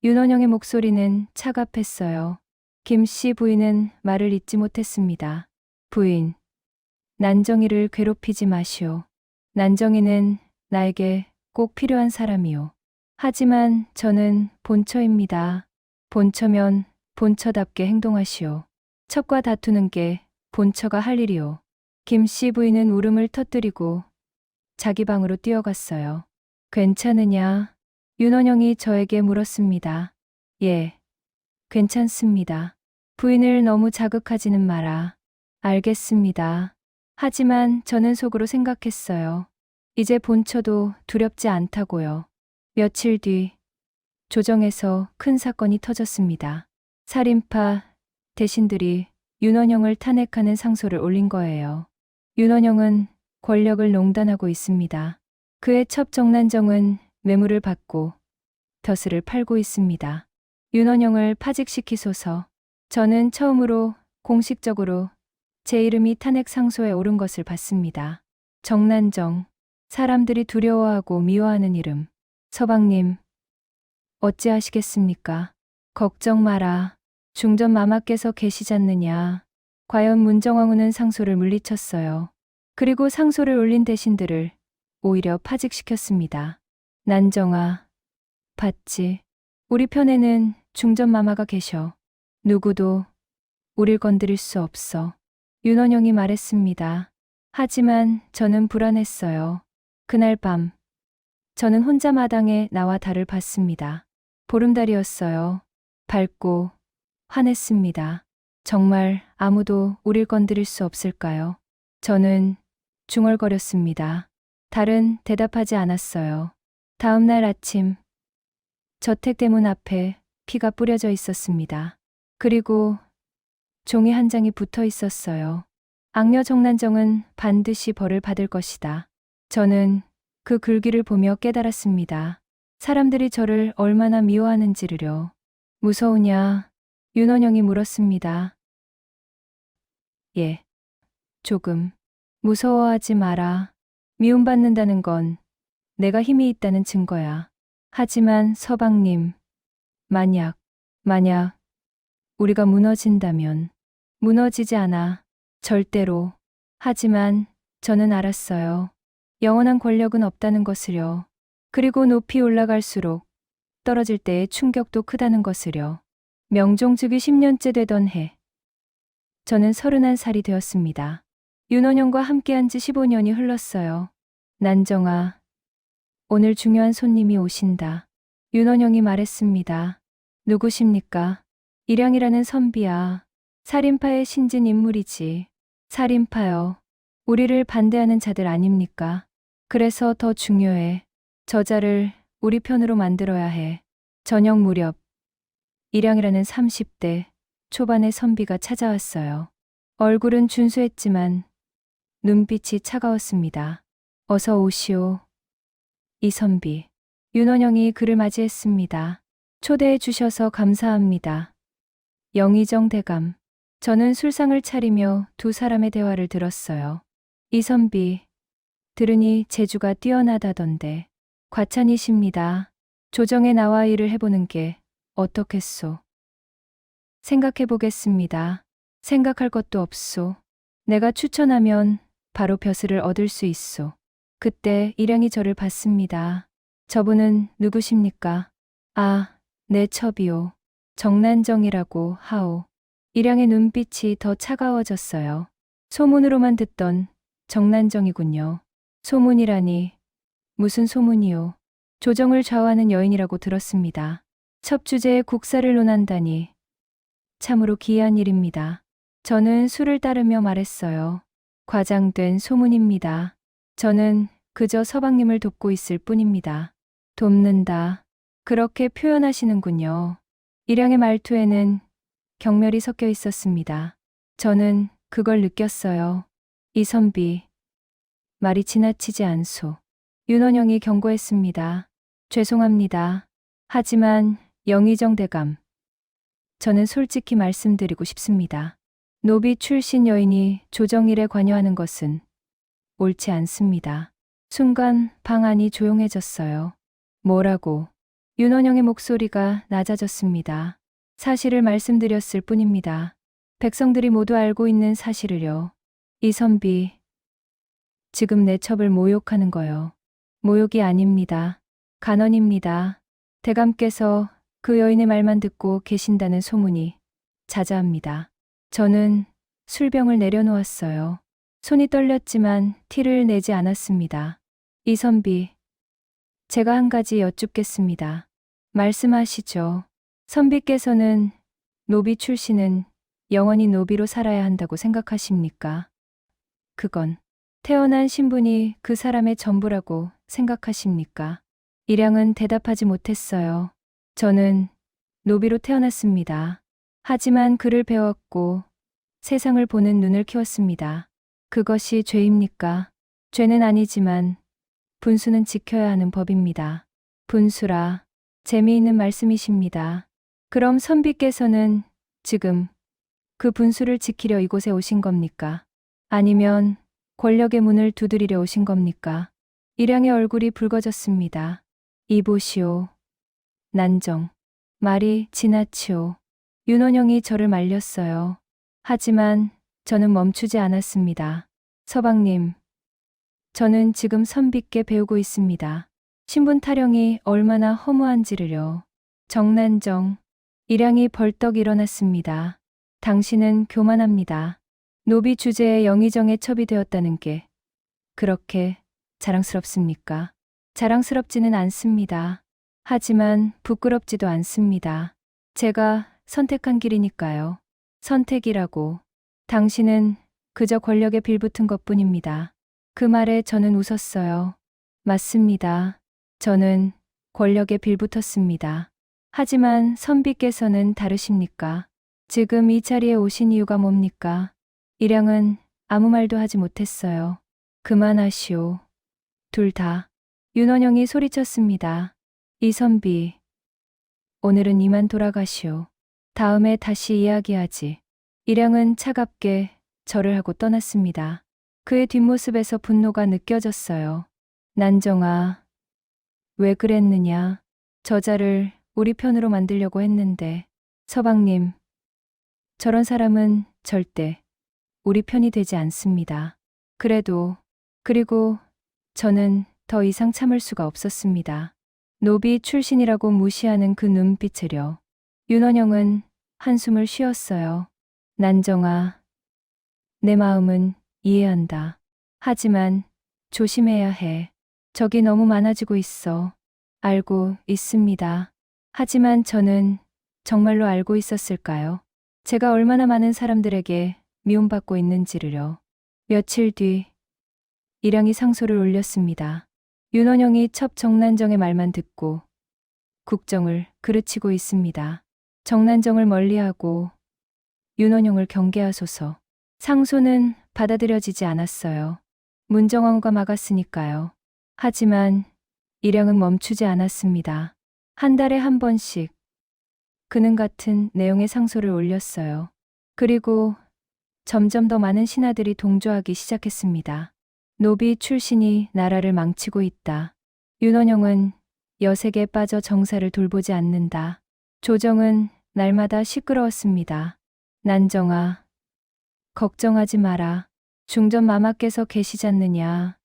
윤원영의 목소리는 차갑했어요. 김씨 부인은 말을 잇지 못했습니다. 부인. 난정이를 괴롭히지 마시오. 난정이는 나에게 꼭 필요한 사람이오. 하지만 저는 본처입니다. 본처면 본처답게 행동하시오. 첩과 다투는 게 본처가 할 일이오. 김씨 부인은 울음을 터뜨리고 자기 방으로 뛰어갔어요. 괜찮으냐? 윤원영이 저에게 물었습니다. 예, 괜찮습니다. 부인을 너무 자극하지는 마라. 알겠습니다. 하지만 저는 속으로 생각했어요. 이제 본처도 두렵지 않다고요. 며칠 뒤 조정에서 큰 사건이 터졌습니다. 살인파 대신들이 윤원영을 탄핵하는 상소를 올린 거예요. 윤원영은 권력을 농단하고 있습니다. 그의 첩 정난정은 뇌물을 받고 벼슬을 팔고 있습니다. 윤원영을 파직시키소서. 저는 처음으로 공식적으로 제 이름이 탄핵 상소에 오른 것을 봤습니다. 정난정. 사람들이 두려워하고 미워하는 이름. 서방님. 어찌하시겠습니까? 걱정 마라. 중전 마마께서 계시잖느냐. 과연 문정왕후는 상소를 물리쳤어요. 그리고 상소를 올린 대신들을 오히려 파직시켰습니다. 난정아. 봤지. 우리 편에는 중전 마마가 계셔. 누구도 우릴 건드릴 수 없어. 윤원영이 말했습니다. 하지만 저는 불안했어요. 그날 밤 저는 혼자 마당에 나와 달을 봤습니다. 보름달이었어요. 밝고 환했습니다. 정말 아무도 우릴 건드릴 수 없을까요? 저는 중얼거렸습니다. 달은 대답하지 않았어요. 다음 날 아침 저택 대문 앞에 피가 뿌려져 있었습니다. 그리고 종이 한 장이 붙어 있었어요. 악녀 정난정은 반드시 벌을 받을 것이다. 저는 그 글귀를 보며 깨달았습니다. 사람들이 저를 얼마나 미워하는지를요. 무서우냐? 윤원영이 물었습니다. 예, 조금. 무서워하지 마라. 미움받는다는 건 내가 힘이 있다는 증거야. 하지만 서방님, 만약 우리가 무너진다면 무너지지 않아. 절대로. 하지만 저는 알았어요. 영원한 권력은 없다는 것을요. 그리고 높이 올라갈수록 떨어질 때의 충격도 크다는 것을요. 명종즉위 10년째 되던 해. 저는 31살이 되었습니다. 윤원영과 함께한 지 15년이 흘렀어요. 난정아, 오늘 중요한 손님이 오신다. 윤원영이 말했습니다. 누구십니까? 일양이라는 선비야. 살인파의 신진 인물이지. 살인파요. 우리를 반대하는 자들 아닙니까? 그래서 더 중요해. 저자를 우리 편으로 만들어야 해. 저녁 무렵 일양이라는 30대 초반의 선비가 찾아왔어요. 얼굴은 준수했지만 눈빛이 차가웠습니다. 어서 오시오. 이 선비. 윤원영이 그를 맞이했습니다. 초대해 주셔서 감사합니다. 영의정 대감. 저는 술상을 차리며 두 사람의 대화를 들었어요. 이 선비. 들으니 재주가 뛰어나다던데. 과찬이십니다. 조정에 나와 일을 해보는 게 어떻겠소? 생각해 보겠습니다. 생각할 것도 없소. 내가 추천하면 바로 벼슬을 얻을 수 있소. 그때 일양이 저를 봤습니다. 저분은 누구십니까? 아, 내 첩이요. 정난정이라고 하오. 일양의 눈빛이 더 차가워졌어요. 소문으로만 듣던 정난정이군요. 소문이라니. 무슨 소문이요? 조정을 좌우하는 여인이라고 들었습니다. 첩 주제에 국사를 논한다니. 참으로 기이한 일입니다. 저는 술을 따르며 말했어요. 과장된 소문입니다. 저는 그저 서방님을 돕고 있을 뿐입니다. 돕는다. 그렇게 표현하시는군요. 일양의 말투에는 경멸이 섞여 있었습니다. 저는 그걸 느꼈어요. 이 선비. 말이 지나치지 않소. 윤원영이 경고했습니다. 죄송합니다. 하지만 영의정 대감. 저는 솔직히 말씀드리고 싶습니다. 노비 출신 여인이 조정일에 관여하는 것은 옳지 않습니다. 순간 방 안이 조용해졌어요. 뭐라고? 윤원영의 목소리가 낮아졌습니다. 사실을 말씀드렸을 뿐입니다. 백성들이 모두 알고 있는 사실을요. 이 선비. 지금 내 첩을 모욕하는 거요. 모욕이 아닙니다. 간언입니다. 대감께서 그 여인의 말만 듣고 계신다는 소문이 자자합니다. 저는 술병을 내려놓았어요. 손이 떨렸지만 티를 내지 않았습니다. 이 선비. 제가 한 가지 여쭙겠습니다. 말씀하시죠. 선비께서는 노비 출신은 영원히 노비로 살아야 한다고 생각하십니까? 그건 태어난 신분이 그 사람의 전부라고 생각하십니까? 일양은 대답하지 못했어요. 저는 노비로 태어났습니다. 하지만 글을 배웠고 세상을 보는 눈을 키웠습니다. 그것이 죄입니까? 죄는 아니지만 분수는 지켜야 하는 법입니다. 분수라. 재미있는 말씀이십니다. 그럼 선비께서는 지금 그 분수를 지키려 이곳에 오신 겁니까? 아니면 권력의 문을 두드리려 오신 겁니까? 일양의 얼굴이 붉어졌습니다. 이보시오. 난정. 말이 지나치오. 윤원영이 저를 말렸어요. 하지만 저는 멈추지 않았습니다. 서방님. 저는 지금 선비께 배우고 있습니다. 신분 타령이 얼마나 허무한지를요. 정난정. 일양이 벌떡 일어났습니다. 당신은 교만합니다. 노비 주제에 영의정의 첩이 되었다는 게 그렇게 자랑스럽습니까? 자랑스럽지는 않습니다. 하지만 부끄럽지도 않습니다. 제가 선택한 길이니까요. 선택이라고. 당신은 그저 권력에 빌붙은 것뿐입니다. 그 말에 저는 웃었어요. 맞습니다. 저는 권력에 빌붙었습니다. 하지만 선비께서는 다르십니까? 지금 이 자리에 오신 이유가 뭡니까? 일양은 아무 말도 하지 못했어요. 그만하시오. 둘 다. 윤원영이 소리쳤습니다. 이선비, 오늘은 이만 돌아가시오. 다음에 다시 이야기하지. 일양은 차갑게 절을 하고 떠났습니다. 그의 뒷모습에서 분노가 느껴졌어요. 난정아, 왜 그랬느냐? 저자를 우리 편으로 만들려고 했는데. 서방님, 저런 사람은 절대 우리 편이 되지 않습니다. 그리고 저는 더 이상 참을 수가 없었습니다. 노비 출신이라고 무시하는 그 눈빛을요. 윤원영은 한숨을 쉬었어요. 난정아, 내 마음은 이해한다. 하지만 조심해야 해. 적이 너무 많아지고 있어. 알고 있습니다. 하지만 저는 정말로 알고 있었을까요? 제가 얼마나 많은 사람들에게 미움받고 있는지를요. 며칠 뒤 일양이 상소를 올렸습니다. 윤원영이 첩 정난정의 말만 듣고 국정을 그르치고 있습니다. 정난정을 멀리하고 윤원영을 경계하소서. 상소는 받아들여지지 않았어요. 문정왕후가 막았으니까요. 하지만 일양은 멈추지 않았습니다. 한 달에 한 번씩 그는 같은 내용의 상소를 올렸어요. 그리고 점점 더 많은 신하들이 동조하기 시작했습니다. 노비 출신이 나라를 망치고 있다. 윤원영은 여색에 빠져 정사를 돌보지 않는다. 조정은 날마다 시끄러웠습니다. 난정아, 걱정하지 마라. 중전 마마께서 계시잖느냐.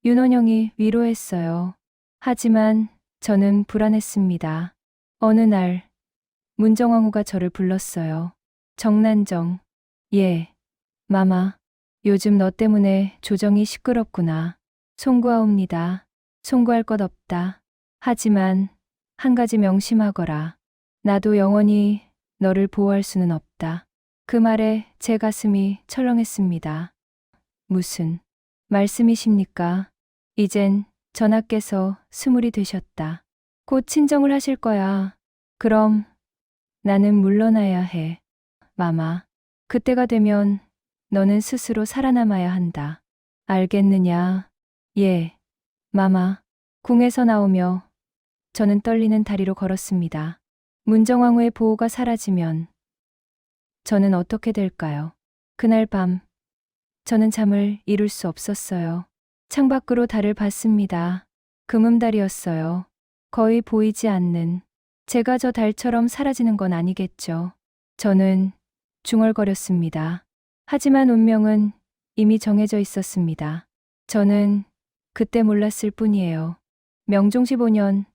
윤원영이 위로했어요. 하지만 저는 불안했습니다. 어느 날 문정왕후가 저를 불렀어요. 정난정, 예, 마마. 요즘 너 때문에 조정이 시끄럽구나. 송구하옵니다. 송구할 것 없다. 하지만 한 가지 명심하거라. 나도 영원히 너를 보호할 수는 없다. 그 말에 제 가슴이 철렁했습니다. 무슨 말씀이십니까? 이젠 전하께서 스물이 되셨다. 곧 친정을 하실 거야. 그럼 나는 물러나야 해. 마마, 그때가 되면 너는 스스로 살아남아야 한다. 알겠느냐? 예, 마마. 궁에서 나오며 저는 떨리는 다리로 걸었습니다. 문정왕후의 보호가 사라지면 저는 어떻게 될까요? 그날 밤 저는 잠을 이룰 수 없었어요. 창밖으로 달을 봤습니다. 금음달이었어요. 거의 보이지 않는. 제가 저 달처럼 사라지는 건 아니겠죠. 저는 중얼거렸습니다. 하지만 운명은 이미 정해져 있었습니다. 저는 그때 몰랐을 뿐이에요. 명종 15년,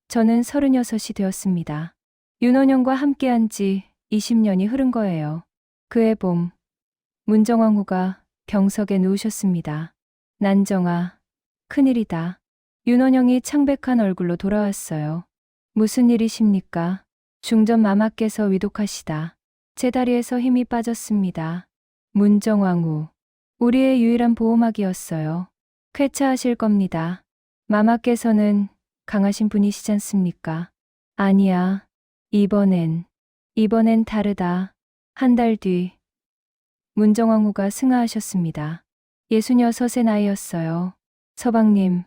저는 36이 되었습니다. 윤원영과 함께한 지 20년이 흐른 거예요. 그해 봄, 문정왕후가 병석에 누우셨습니다. 난정아, 큰일이다. 윤원영이 창백한 얼굴로 돌아왔어요. 무슨 일이십니까? 중전 마마께서 위독하시다. 제 다리에서 힘이 빠졌습니다. 문정왕후, 우리의 유일한 보호막이었어요. 쾌차하실 겁니다. 마마께서는 강하신 분이시지 않습니까? 아니야. 이번엔 다르다. 한 달 뒤 문정왕후가 승하하셨습니다. 66의 나이였어요. 서방님,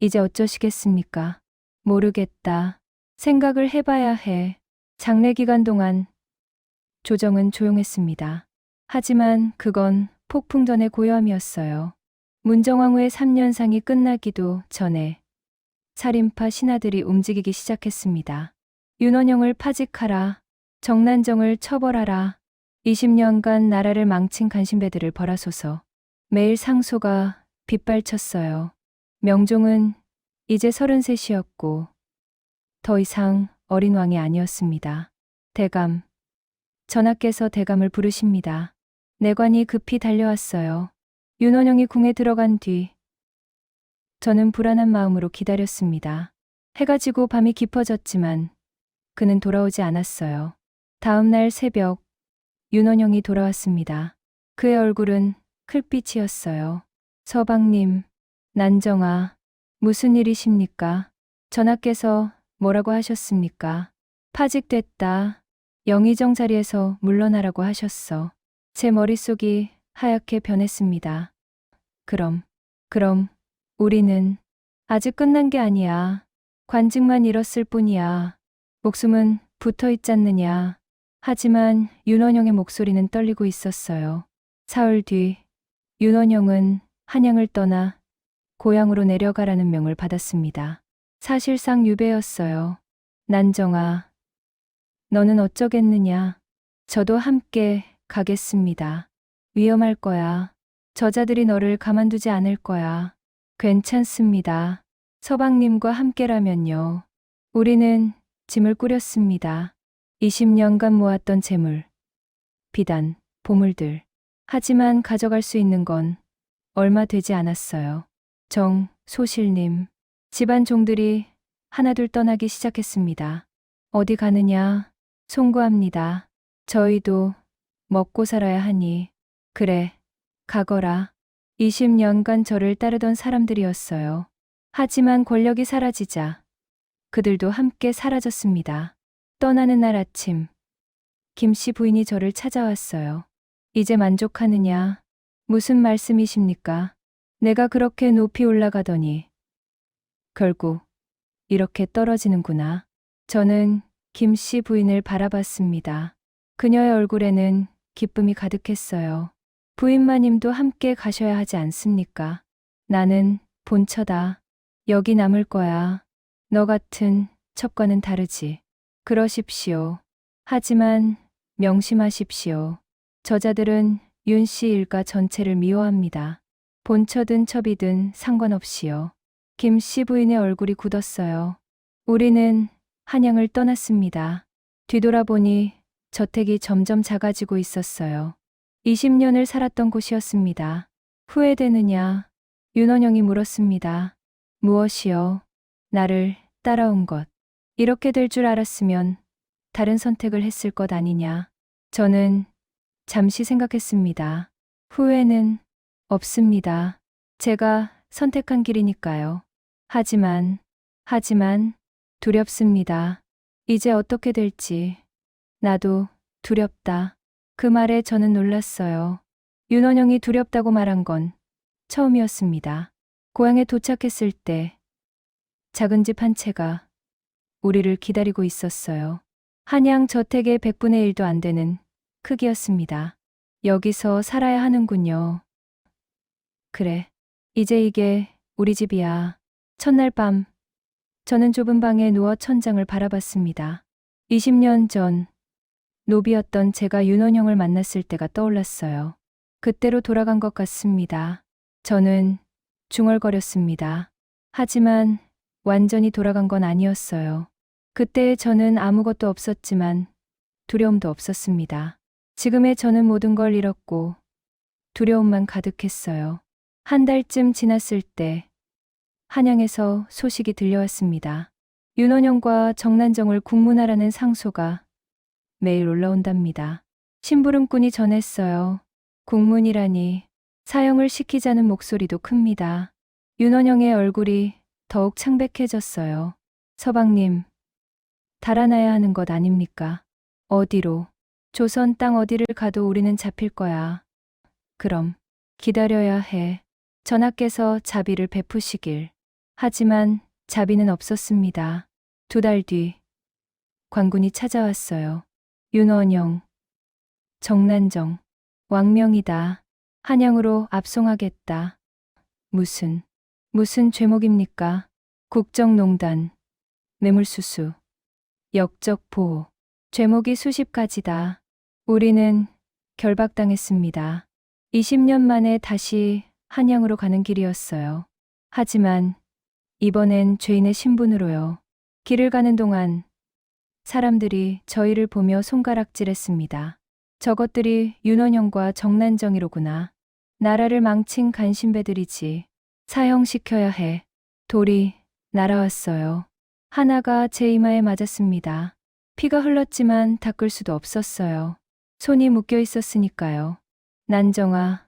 이제 어쩌시겠습니까? 모르겠다. 생각을 해봐야 해. 장례 기간 동안 조정은 조용했습니다. 하지만 그건 폭풍전의 고요함이었어요. 문정왕후의 3년상이 끝나기도 전에 살인파 신하들이 움직이기 시작했습니다. 윤원영을 파직하라. 정난정을 처벌하라. 20년간 나라를 망친 간신배들을 벌하소서. 매일 상소가 빗발쳤어요. 명종은 이제 33이었고 더 이상 어린 왕이 아니었습니다. 대감, 전하께서 대감을 부르십니다. 내관이 급히 달려왔어요. 윤원영이 궁에 들어간 뒤 저는 불안한 마음으로 기다렸습니다. 해가 지고 밤이 깊어졌지만 그는 돌아오지 않았어요. 다음 날 새벽 윤원영이 돌아왔습니다. 그의 얼굴은 클빛이었어요. 서방님, 난정아, 무슨 일이십니까? 전하께서 뭐라고 하셨습니까? 파직됐다. 영의정 자리에서 물러나라고 하셨어. 제 머릿속이 하얗게 변했습니다. 그럼 우리는 아직 끝난 게 아니야. 관직만 잃었을 뿐이야. 목숨은 붙어 있잖느냐. 하지만 윤원영의 목소리는 떨리고 있었어요. 사흘 뒤 윤원영은 한양을 떠나 고향으로 내려가라는 명을 받았습니다. 사실상 유배였어요. 난정아, 너는 어쩌겠느냐. 저도 함께 가겠습니다. 위험할 거야. 저자들이 너를 가만두지 않을 거야. 괜찮습니다. 서방님과 함께라면요. 우리는 짐을 꾸렸습니다. 20년간 모았던 재물, 비단, 보물들. 하지만 가져갈 수 있는 건 얼마 되지 않았어요. 소실님, 집안 종들이 하나둘 떠나기 시작했습니다. 어디 가느냐? 송구합니다. 저희도 먹고 살아야 하니. 그래, 가거라. 20년간 저를 따르던 사람들이었어요. 하지만 권력이 사라지자 그들도 함께 사라졌습니다. 떠나는 날 아침, 김씨 부인이 저를 찾아왔어요. 이제 만족하느냐? 무슨 말씀이십니까? 내가 그렇게 높이 올라가더니 결국 이렇게 떨어지는구나. 저는 김씨 부인을 바라봤습니다. 그녀의 얼굴에는 기쁨이 가득했어요. 부인마님도 함께 가셔야 하지 않습니까? 나는 본처다. 여기 남을 거야. 너 같은 첩과는 다르지. 그러십시오. 하지만 명심하십시오. 저자들은 윤씨 일가 전체를 미워합니다. 본처든 첩이든 상관없이요. 김씨 부인의 얼굴이 굳었어요. 우리는 한양을 떠났습니다. 뒤돌아보니 저택이 점점 작아지고 있었어요. 20년을 살았던 곳이었습니다. 후회되느냐? 윤원영이 물었습니다. 무엇이요? 나를 따라온 것. 이렇게 될 줄 알았으면 다른 선택을 했을 것 아니냐. 저는 잠시 생각했습니다. 후회는 없습니다. 제가 선택한 길이니까요. 하지만 두렵습니다. 이제 어떻게 될지. 나도 두렵다. 그 말에 저는 놀랐어요. 윤원영이 두렵다고 말한 건 처음이었습니다. 고향에 도착했을 때 작은 집 한 채가 우리를 기다리고 있었어요. 한양 저택의 100분의 1도 안 되는 크기였습니다. 여기서 살아야 하는군요. 그래, 이제 이게 우리 집이야. 첫날 밤, 저는 좁은 방에 누워 천장을 바라봤습니다. 20년 전 노비였던 제가 윤원영을 만났을 때가 떠올랐어요. 그때로 돌아간 것 같습니다. 저는 중얼거렸습니다. 하지만 완전히 돌아간 건 아니었어요. 그때의 저는 아무것도 없었지만 두려움도 없었습니다. 지금의 저는 모든 걸 잃었고 두려움만 가득했어요. 한 달쯤 지났을 때 한양에서 소식이 들려왔습니다. 윤원영과 정난정을 국문하라는 상소가 매일 올라온답니다. 심부름꾼이 전했어요. 국문이라니 사형을 시키자는 목소리도 큽니다. 윤원영의 얼굴이 더욱 창백해졌어요. 서방님, 달아나야 하는 것 아닙니까? 어디로? 조선 땅 어디를 가도 우리는 잡힐 거야. 그럼 기다려야 해. 전하께서 자비를 베푸시길. 하지만 자비는 없었습니다. 2달 뒤 관군이 찾아왔어요. 윤원영, 정난정, 왕명이다. 한양으로 압송하겠다. 무슨 죄목입니까? 국정농단, 뇌물수수, 역적보호, 죄목이 수십 가지다. 우리는 결박당했습니다. 20년 만에 다시 한양으로 가는 길이었어요. 하지만 이번엔 죄인의 신분으로요. 길을 가는 동안 사람들이 저희를 보며 손가락질했습니다. 저것들이 윤원영과 정난정이로구나. 나라를 망친 간신배들이지. 사형시켜야 해. 돌이 날아왔어요. 하나가 제 이마에 맞았습니다. 피가 흘렀지만 닦을 수도 없었어요. 손이 묶여 있었으니까요. 난정아,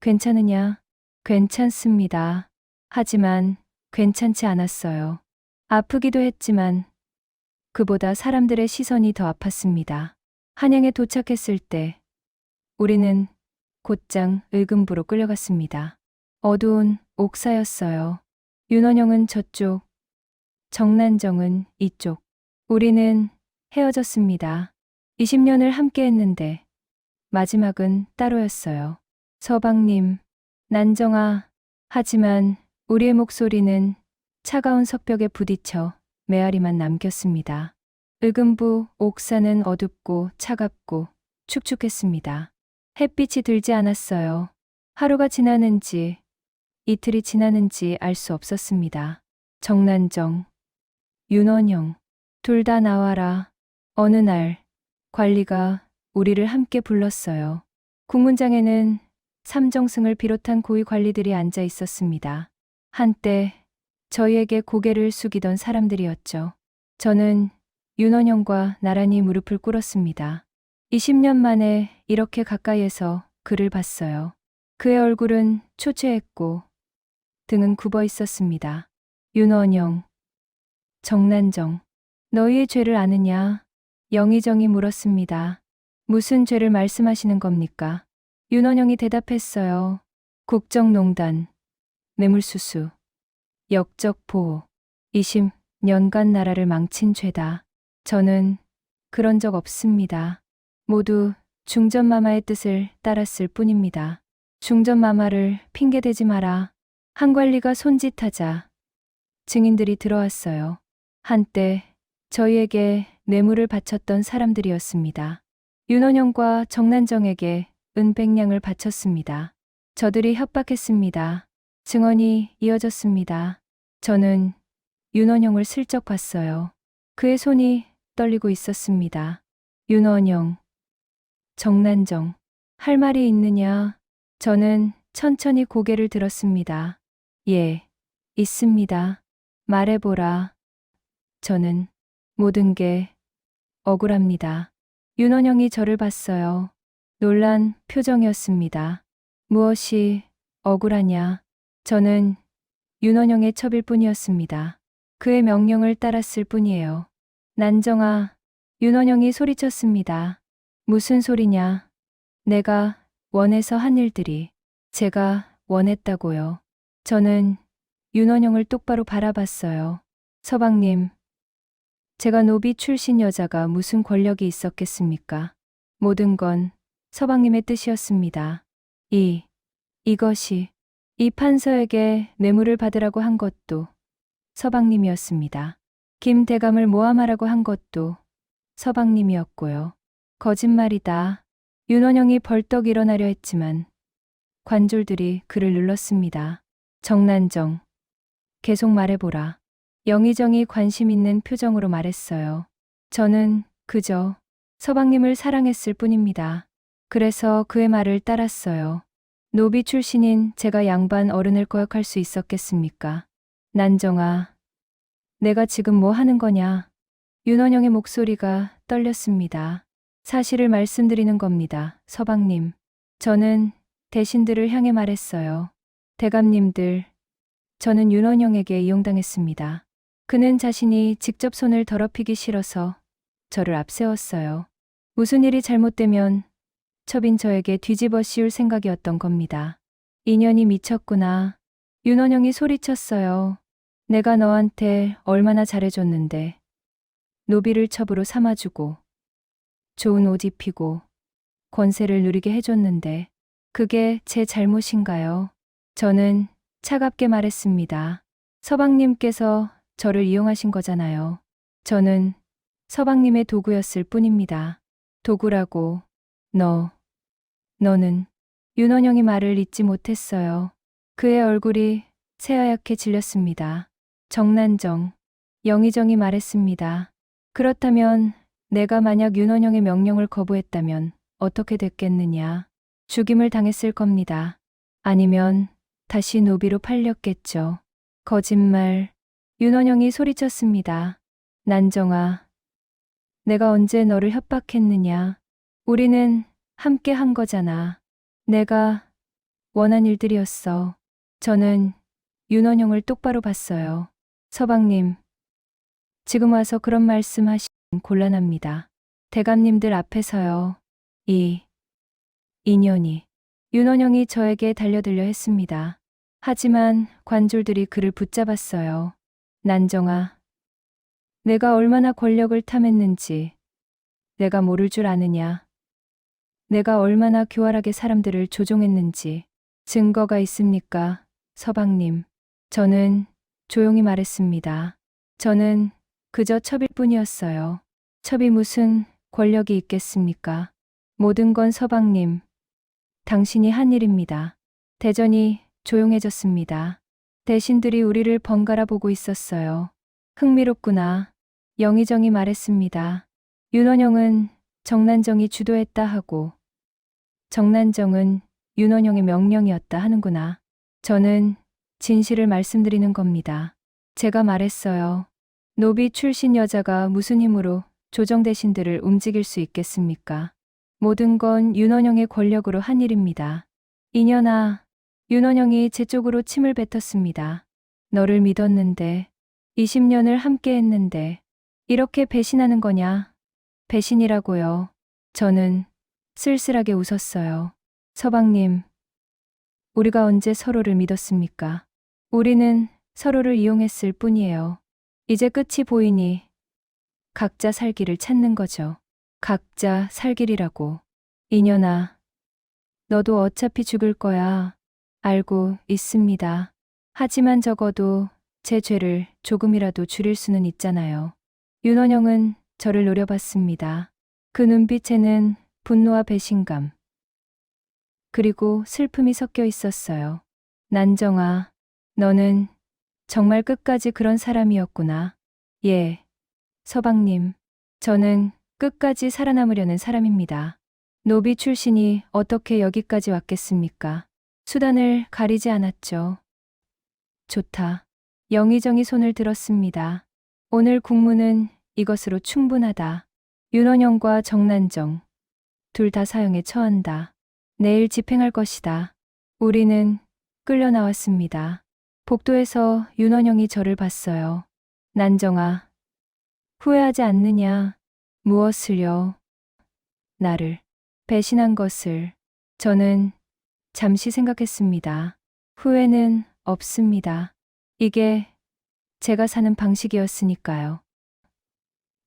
괜찮으냐? 괜찮습니다. 하지만 괜찮지 않았어요. 아프기도 했지만 그보다 사람들의 시선이 더 아팠습니다. 한양에 도착했을 때 우리는 곧장 의금부로 끌려갔습니다. 어두운 옥사였어요. 윤원영은 저쪽, 정난정은 이쪽. 우리는 헤어졌습니다. 20년을 함께 했는데 마지막은 따로였어요. 서방님, 난정아. 하지만 우리의 목소리는 차가운 석벽에 부딪혀 메아리만 남겼습니다. 의금부 옥사는 어둡고 차갑고 축축했습니다. 햇빛이 들지 않았어요. 하루가 지나는지 이틀이 지나는지 알 수 없었습니다. 정난정, 윤원영, 둘 다 나와라. 어느 날 관리가 우리를 함께 불렀어요. 국문장에는 삼정승을 비롯한 고위 관리들이 앉아 있었습니다. 한때 저희에게 고개를 숙이던 사람들이었죠. 저는 윤원영과 나란히 무릎을 꿇었습니다. 20년 만에 이렇게 가까이에서 그를 봤어요. 그의 얼굴은 초췌했고 등은 굽어 있었습니다. 윤원영, 정난정, 너희의 죄를 아느냐? 영의정이 물었습니다. 무슨 죄를 말씀하시는 겁니까? 윤원영이 대답했어요. 국정농단, 뇌물수수, 역적보호, 20년간 나라를 망친 죄다. 저는 그런 적 없습니다. 모두 중전마마의 뜻을 따랐을 뿐입니다. 중전마마를 핑계대지 마라. 한 관리가 손짓하자 증인들이 들어왔어요. 한때 저희에게 뇌물을 바쳤던 사람들이었습니다. 윤원영과 정난정에게 은백냥을 바쳤습니다. 저들이 협박했습니다. 증언이 이어졌습니다. 저는 윤원영을 슬쩍 봤어요. 그의 손이 떨리고 있었습니다. 윤원영, 정난정, 할 말이 있느냐? 저는 천천히 고개를 들었습니다. 예, 있습니다. 말해보라. 저는 모든 게 억울합니다. 윤원영이 저를 봤어요. 놀란 표정이었습니다. 무엇이 억울하냐? 저는 윤원영의 첩일 뿐이었습니다. 그의 명령을 따랐을 뿐이에요. 난정아, 윤원영이 소리쳤습니다. 무슨 소리냐? 내가 원해서 한 일들이 제가 원했다고요. 저는 윤원영을 똑바로 바라봤어요. 서방님, 제가 노비 출신 여자가 무슨 권력이 있었겠습니까? 모든 건 서방님의 뜻이었습니다. 이것이 이 판서에게 뇌물을 받으라고 한 것도 서방님이었습니다. 김 대감을 모함하라고 한 것도 서방님이었고요. 거짓말이다. 윤원영이 벌떡 일어나려 했지만 관졸들이 그를 눌렀습니다. 정난정, 계속 말해보라. 영의정이 관심 있는 표정으로 말했어요. 저는 그저 서방님을 사랑했을 뿐입니다. 그래서 그의 말을 따랐어요. 노비 출신인 제가 양반 어른을 거역할 수 있었겠습니까? 난정아, 내가 지금 뭐 하는 거냐? 윤원영의 목소리가 떨렸습니다. 사실을 말씀드리는 겁니다, 서방님. 저는 대신들을 향해 말했어요. 대감님들, 저는 윤원영에게 이용당했습니다. 그는 자신이 직접 손을 더럽히기 싫어서 저를 앞세웠어요. 무슨 일이 잘못되면 첩인 저에게 뒤집어 씌울 생각이었던 겁니다. 인연이 미쳤구나. 윤원영이 소리쳤어요. 내가 너한테 얼마나 잘해줬는데. 노비를 첩으로 삼아주고 좋은 옷 입히고 권세를 누리게 해줬는데 그게 제 잘못인가요? 저는 차갑게 말했습니다. 서방님께서 저를 이용하신 거잖아요. 저는 서방님의 도구였을 뿐입니다. 도구라고 너는 윤원영이 말을 잇지 못했어요. 그의 얼굴이 새하얗게 질렸습니다. 정난정, 영의정이 말했습니다. 그렇다면 내가 만약 윤원영의 명령을 거부했다면 어떻게 됐겠느냐? 죽임을 당했을 겁니다. 아니면 다시 노비로 팔렸겠죠. 거짓말. 윤원영이 소리쳤습니다. 난정아, 내가 언제 너를 협박했느냐? 우리는 함께 한 거잖아. 내가 원한 일들이었어. 저는 윤원영을 똑바로 봤어요. 서방님, 지금 와서 그런 말씀 하시면 곤란합니다. 대감님들 앞에서요. 이 인연이. 윤원영이 저에게 달려들려 했습니다. 하지만 관졸들이 그를 붙잡았어요. 난정아, 내가 얼마나 권력을 탐했는지 내가 모를 줄 아느냐. 내가 얼마나 교활하게 사람들을 조종했는지 증거가 있습니까, 서방님? 저는 조용히 말했습니다. 저는 그저 첩일 뿐이었어요. 첩이 무슨 권력이 있겠습니까? 모든 건 서방님, 당신이 한 일입니다. 대전이 조용해졌습니다. 대신들이 우리를 번갈아 보고 있었어요. 흥미롭구나. 영의정이 말했습니다. 윤원영은 정난정이 주도했다 하고 정난정은 윤원영의 명령이었다 하는구나. 저는 진실을 말씀드리는 겁니다. 제가 말했어요. 노비 출신 여자가 무슨 힘으로 조정 대신들을 움직일 수 있겠습니까? 모든 건 윤원영의 권력으로 한 일입니다. 이년아, 윤원영이 제 쪽으로 침을 뱉었습니다. 너를 믿었는데, 20년을 함께 했는데, 이렇게 배신하는 거냐? 배신이라고요. 저는 쓸쓸하게 웃었어요. 서방님, 우리가 언제 서로를 믿었습니까? 우리는 서로를 이용했을 뿐이에요. 이제 끝이 보이니 각자 살 길을 찾는 거죠. 각자 살 길이라고. 이년아, 너도 어차피 죽을 거야. 알고 있습니다. 하지만 적어도 제 죄를 조금이라도 줄일 수는 있잖아요. 윤원영은 저를 노려봤습니다. 그 눈빛에는 분노와 배신감, 그리고 슬픔이 섞여 있었어요. 난정아, 너는 정말 끝까지 그런 사람이었구나. 예, 서방님, 저는 끝까지 살아남으려는 사람입니다. 노비 출신이 어떻게 여기까지 왔겠습니까? 수단을 가리지 않았죠. 좋다. 영의정이 손을 들었습니다. 오늘 국무는 이것으로 충분하다. 윤원영과 정난정, 둘 다 사형에 처한다. 내일 집행할 것이다. 우리는 끌려 나왔습니다. 복도에서 윤원영이 저를 봤어요. 난정아, 후회하지 않느냐? 무엇을요? 나를 배신한 것을. 저는 잠시 생각했습니다. 후회는 없습니다. 이게 제가 사는 방식이었으니까요.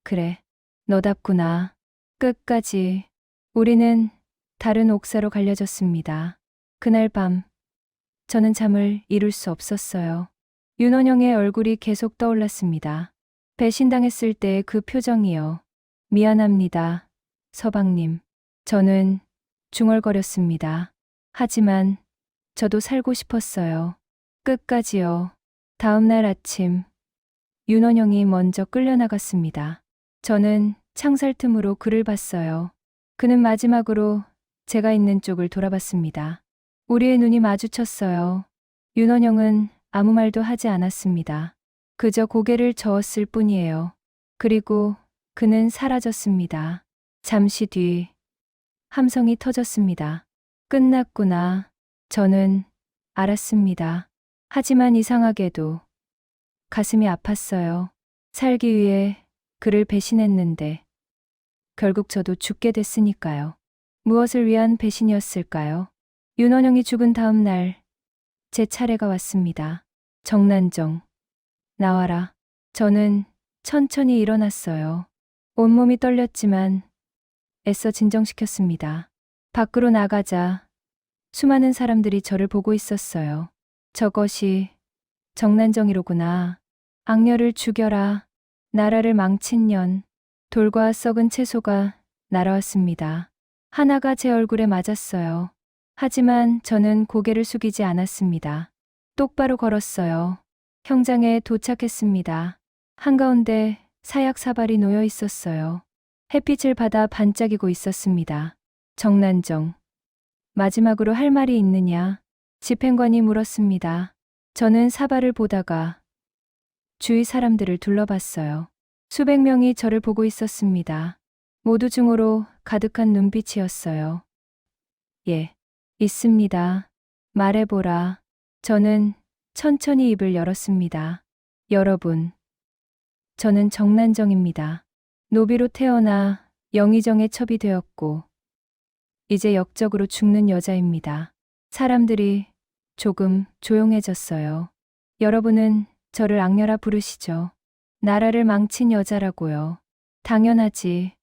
그래, 너답구나. 끝까지. 우리는 다른 옥사로 갈려졌습니다. 그날 밤, 저는 잠을 이룰 수 없었어요. 윤원영의 얼굴이 계속 떠올랐습니다. 배신당했을 때의 그 표정이요. 미안합니다, 서방님. 저는 중얼거렸습니다. 하지만 저도 살고 싶었어요. 끝까지요. 다음 날 아침, 윤원영이 먼저 끌려나갔습니다. 저는 창살 틈으로 그를 봤어요. 그는 마지막으로 제가 있는 쪽을 돌아봤습니다. 우리의 눈이 마주쳤어요. 윤원영은 아무 말도 하지 않았습니다. 그저 고개를 저었을 뿐이에요. 그리고 그는 사라졌습니다. 잠시 뒤 함성이 터졌습니다. 끝났구나. 저는 알았습니다. 하지만 이상하게도 가슴이 아팠어요. 살기 위해 그를 배신했는데 결국 저도 죽게 됐으니까요. 무엇을 위한 배신이었을까요? 윤원영이 죽은 다음 날 제 차례가 왔습니다. 정난정, 나와라. 저는 천천히 일어났어요. 온몸이 떨렸지만 애써 진정시켰습니다. 밖으로 나가자 수많은 사람들이 저를 보고 있었어요. 저것이 정난정이로구나. 악녀를 죽여라. 나라를 망친 년. 돌과 썩은 채소가 날아왔습니다. 하나가 제 얼굴에 맞았어요. 하지만 저는 고개를 숙이지 않았습니다. 똑바로 걸었어요. 형장에 도착했습니다. 한가운데 사약 사발이 놓여 있었어요. 햇빛을 받아 반짝이고 있었습니다. 정난정, 마지막으로 할 말이 있느냐? 집행관이 물었습니다. 저는 사발을 보다가 주위 사람들을 둘러봤어요. 수백 명이 저를 보고 있었습니다. 모두 중으로 가득한 눈빛이었어요. 예, 있습니다. 말해보라. 저는 천천히 입을 열었습니다. 여러분, 저는 정난정입니다. 노비로 태어나 영의정의 첩이 되었고 이제 역적으로 죽는 여자입니다. 사람들이 조금 조용해졌어요. 여러분은 저를 악녀라 부르시죠. 나라를 망친 여자라고요. 당연하지.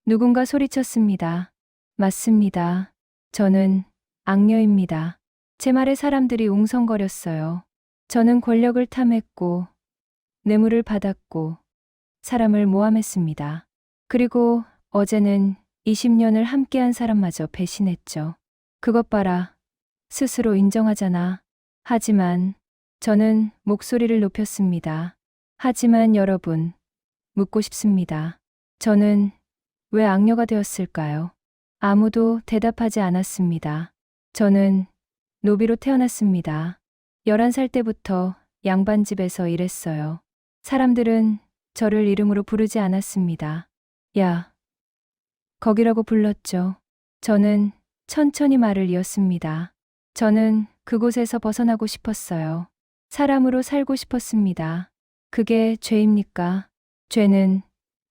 누군가 소리쳤습니다. 맞습니다. 저는 악녀입니다. 제 말에 사람들이 웅성거렸어요. 저는 권력을 탐했고, 뇌물을 받았고, 사람을 모함했습니다. 그리고 어제는 20년을 함께한 사람마저 배신했죠. 그것 봐라. 스스로 인정하잖아. 하지만 저는 목소리를 높였습니다. 하지만 여러분, 묻고 싶습니다. 저는 왜 악녀가 되었을까요? 아무도 대답하지 않았습니다. 저는 노비로 태어났습니다. 11살 때부터 양반집에서 일했어요. 사람들은 저를 이름으로 부르지 않았습니다. 야, 거기라고 불렀죠. 저는 천천히 말을 이었습니다. 저는 그곳에서 벗어나고 싶었어요. 사람으로 살고 싶었습니다. 그게 죄입니까? 죄는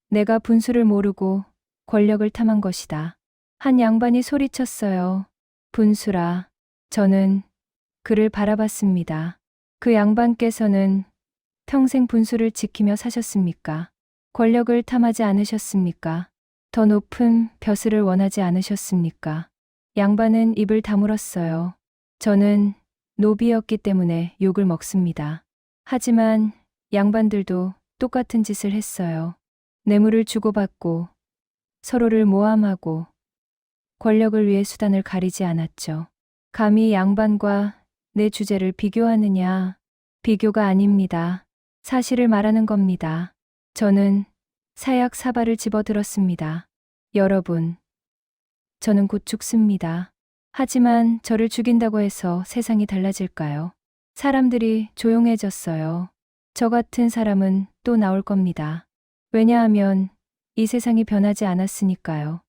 내가 분수를 모르고 권력을 탐한 것이다. 한 양반이 소리쳤어요. 분수라. 저는 그를 바라봤습니다. 그 양반께서는 평생 분수를 지키며 사셨습니까? 권력을 탐하지 않으셨습니까? 더 높은 벼슬을 원하지 않으셨습니까? 양반은 입을 다물었어요. 저는 노비였기 때문에 욕을 먹습니다. 하지만 양반들도 똑같은 짓을 했어요. 뇌물을 주고받고 서로를 모함하고 권력을 위해 수단을 가리지 않았죠. 감히 양반과 내 주제를 비교하느냐? 비교가 아닙니다. 사실을 말하는 겁니다. 저는 사약 사발을 집어들었습니다. 여러분, 저는 곧 죽습니다. 하지만 저를 죽인다고 해서 세상이 달라질까요? 사람들이 조용해졌어요. 저 같은 사람은 또 나올 겁니다. 왜냐하면 이 세상이 변하지 않았으니까요.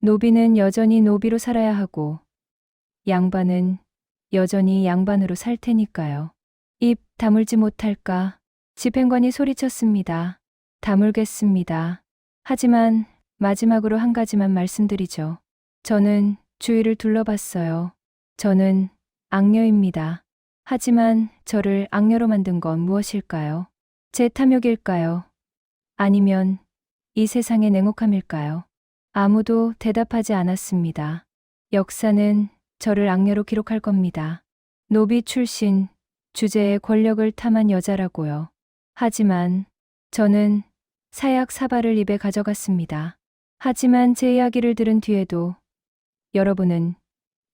노비는 여전히 노비로 살아야 하고 양반은 여전히 양반으로 살 테니까요. 입 다물지 못할까? 집행관이 소리쳤습니다. 다물겠습니다. 하지만 마지막으로 한 가지만 말씀드리죠. 저는 주위를 둘러봤어요. 저는 악녀입니다. 하지만 저를 악녀로 만든 건 무엇일까요? 제 탐욕일까요? 아니면 이 세상의 냉혹함일까요? 아무도 대답하지 않았습니다. 역사는 저를 악녀로 기록할 겁니다. 노비 출신, 주제의 권력을 탐한 여자라고요. 하지만 저는 사약 사발을 입에 가져갔습니다. 하지만 제 이야기를 들은 뒤에도 여러분은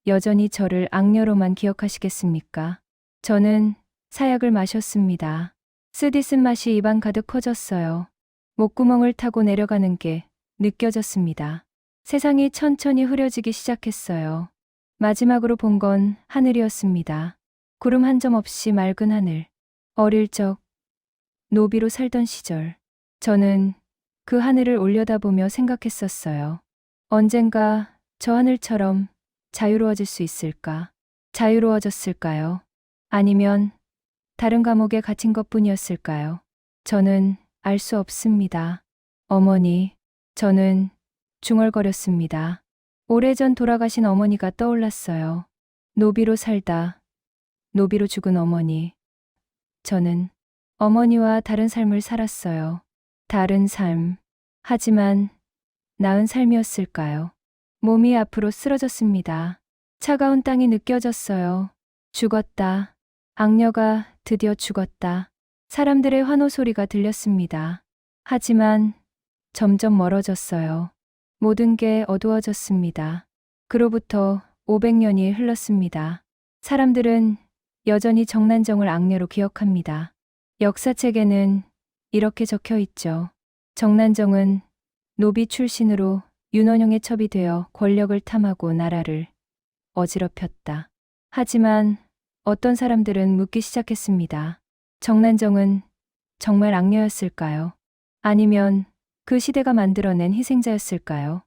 여전히 저를 악녀로만 기억하시겠습니까? 저는 사약을 마셨습니다. 쓰디쓴 맛이 입안 가득 퍼졌어요. 목구멍을 타고 내려가는 게 느껴졌습니다. 세상이 천천히 흐려지기 시작했어요. 마지막으로 본 건 하늘이었습니다. 구름 한 점 없이 맑은 하늘. 어릴 적 노비로 살던 시절, 저는 그 하늘을 올려다보며 생각했었어요. 언젠가 저 하늘처럼 자유로워질 수 있을까? 자유로워졌을까요? 아니면 다른 감옥에 갇힌 것뿐이었을까요? 저는 알 수 없습니다. 어머니, 저는 중얼거렸습니다. 오래전 돌아가신 어머니가 떠올랐어요. 노비로 살다, 노비로 죽은 어머니. 저는 어머니와 다른 삶을 살았어요. 다른 삶. 하지만 나은 삶이었을까요? 몸이 앞으로 쓰러졌습니다. 차가운 땅이 느껴졌어요. 죽었다. 악녀가 드디어 죽었다. 사람들의 환호 소리가 들렸습니다. 하지만 점점 멀어졌어요. 모든 게 어두워졌습니다. 그로부터 500년이 흘렀습니다. 사람들은 여전히 정난정을 악녀로 기억합니다. 역사책에는 이렇게 적혀 있죠. 정난정은 노비 출신으로 윤원형의 첩이 되어 권력을 탐하고 나라를 어지럽혔다. 하지만 어떤 사람들은 묻기 시작했습니다. 정난정은 정말 악녀였을까요? 아니면 그 시대가 만들어낸 희생자였을까요?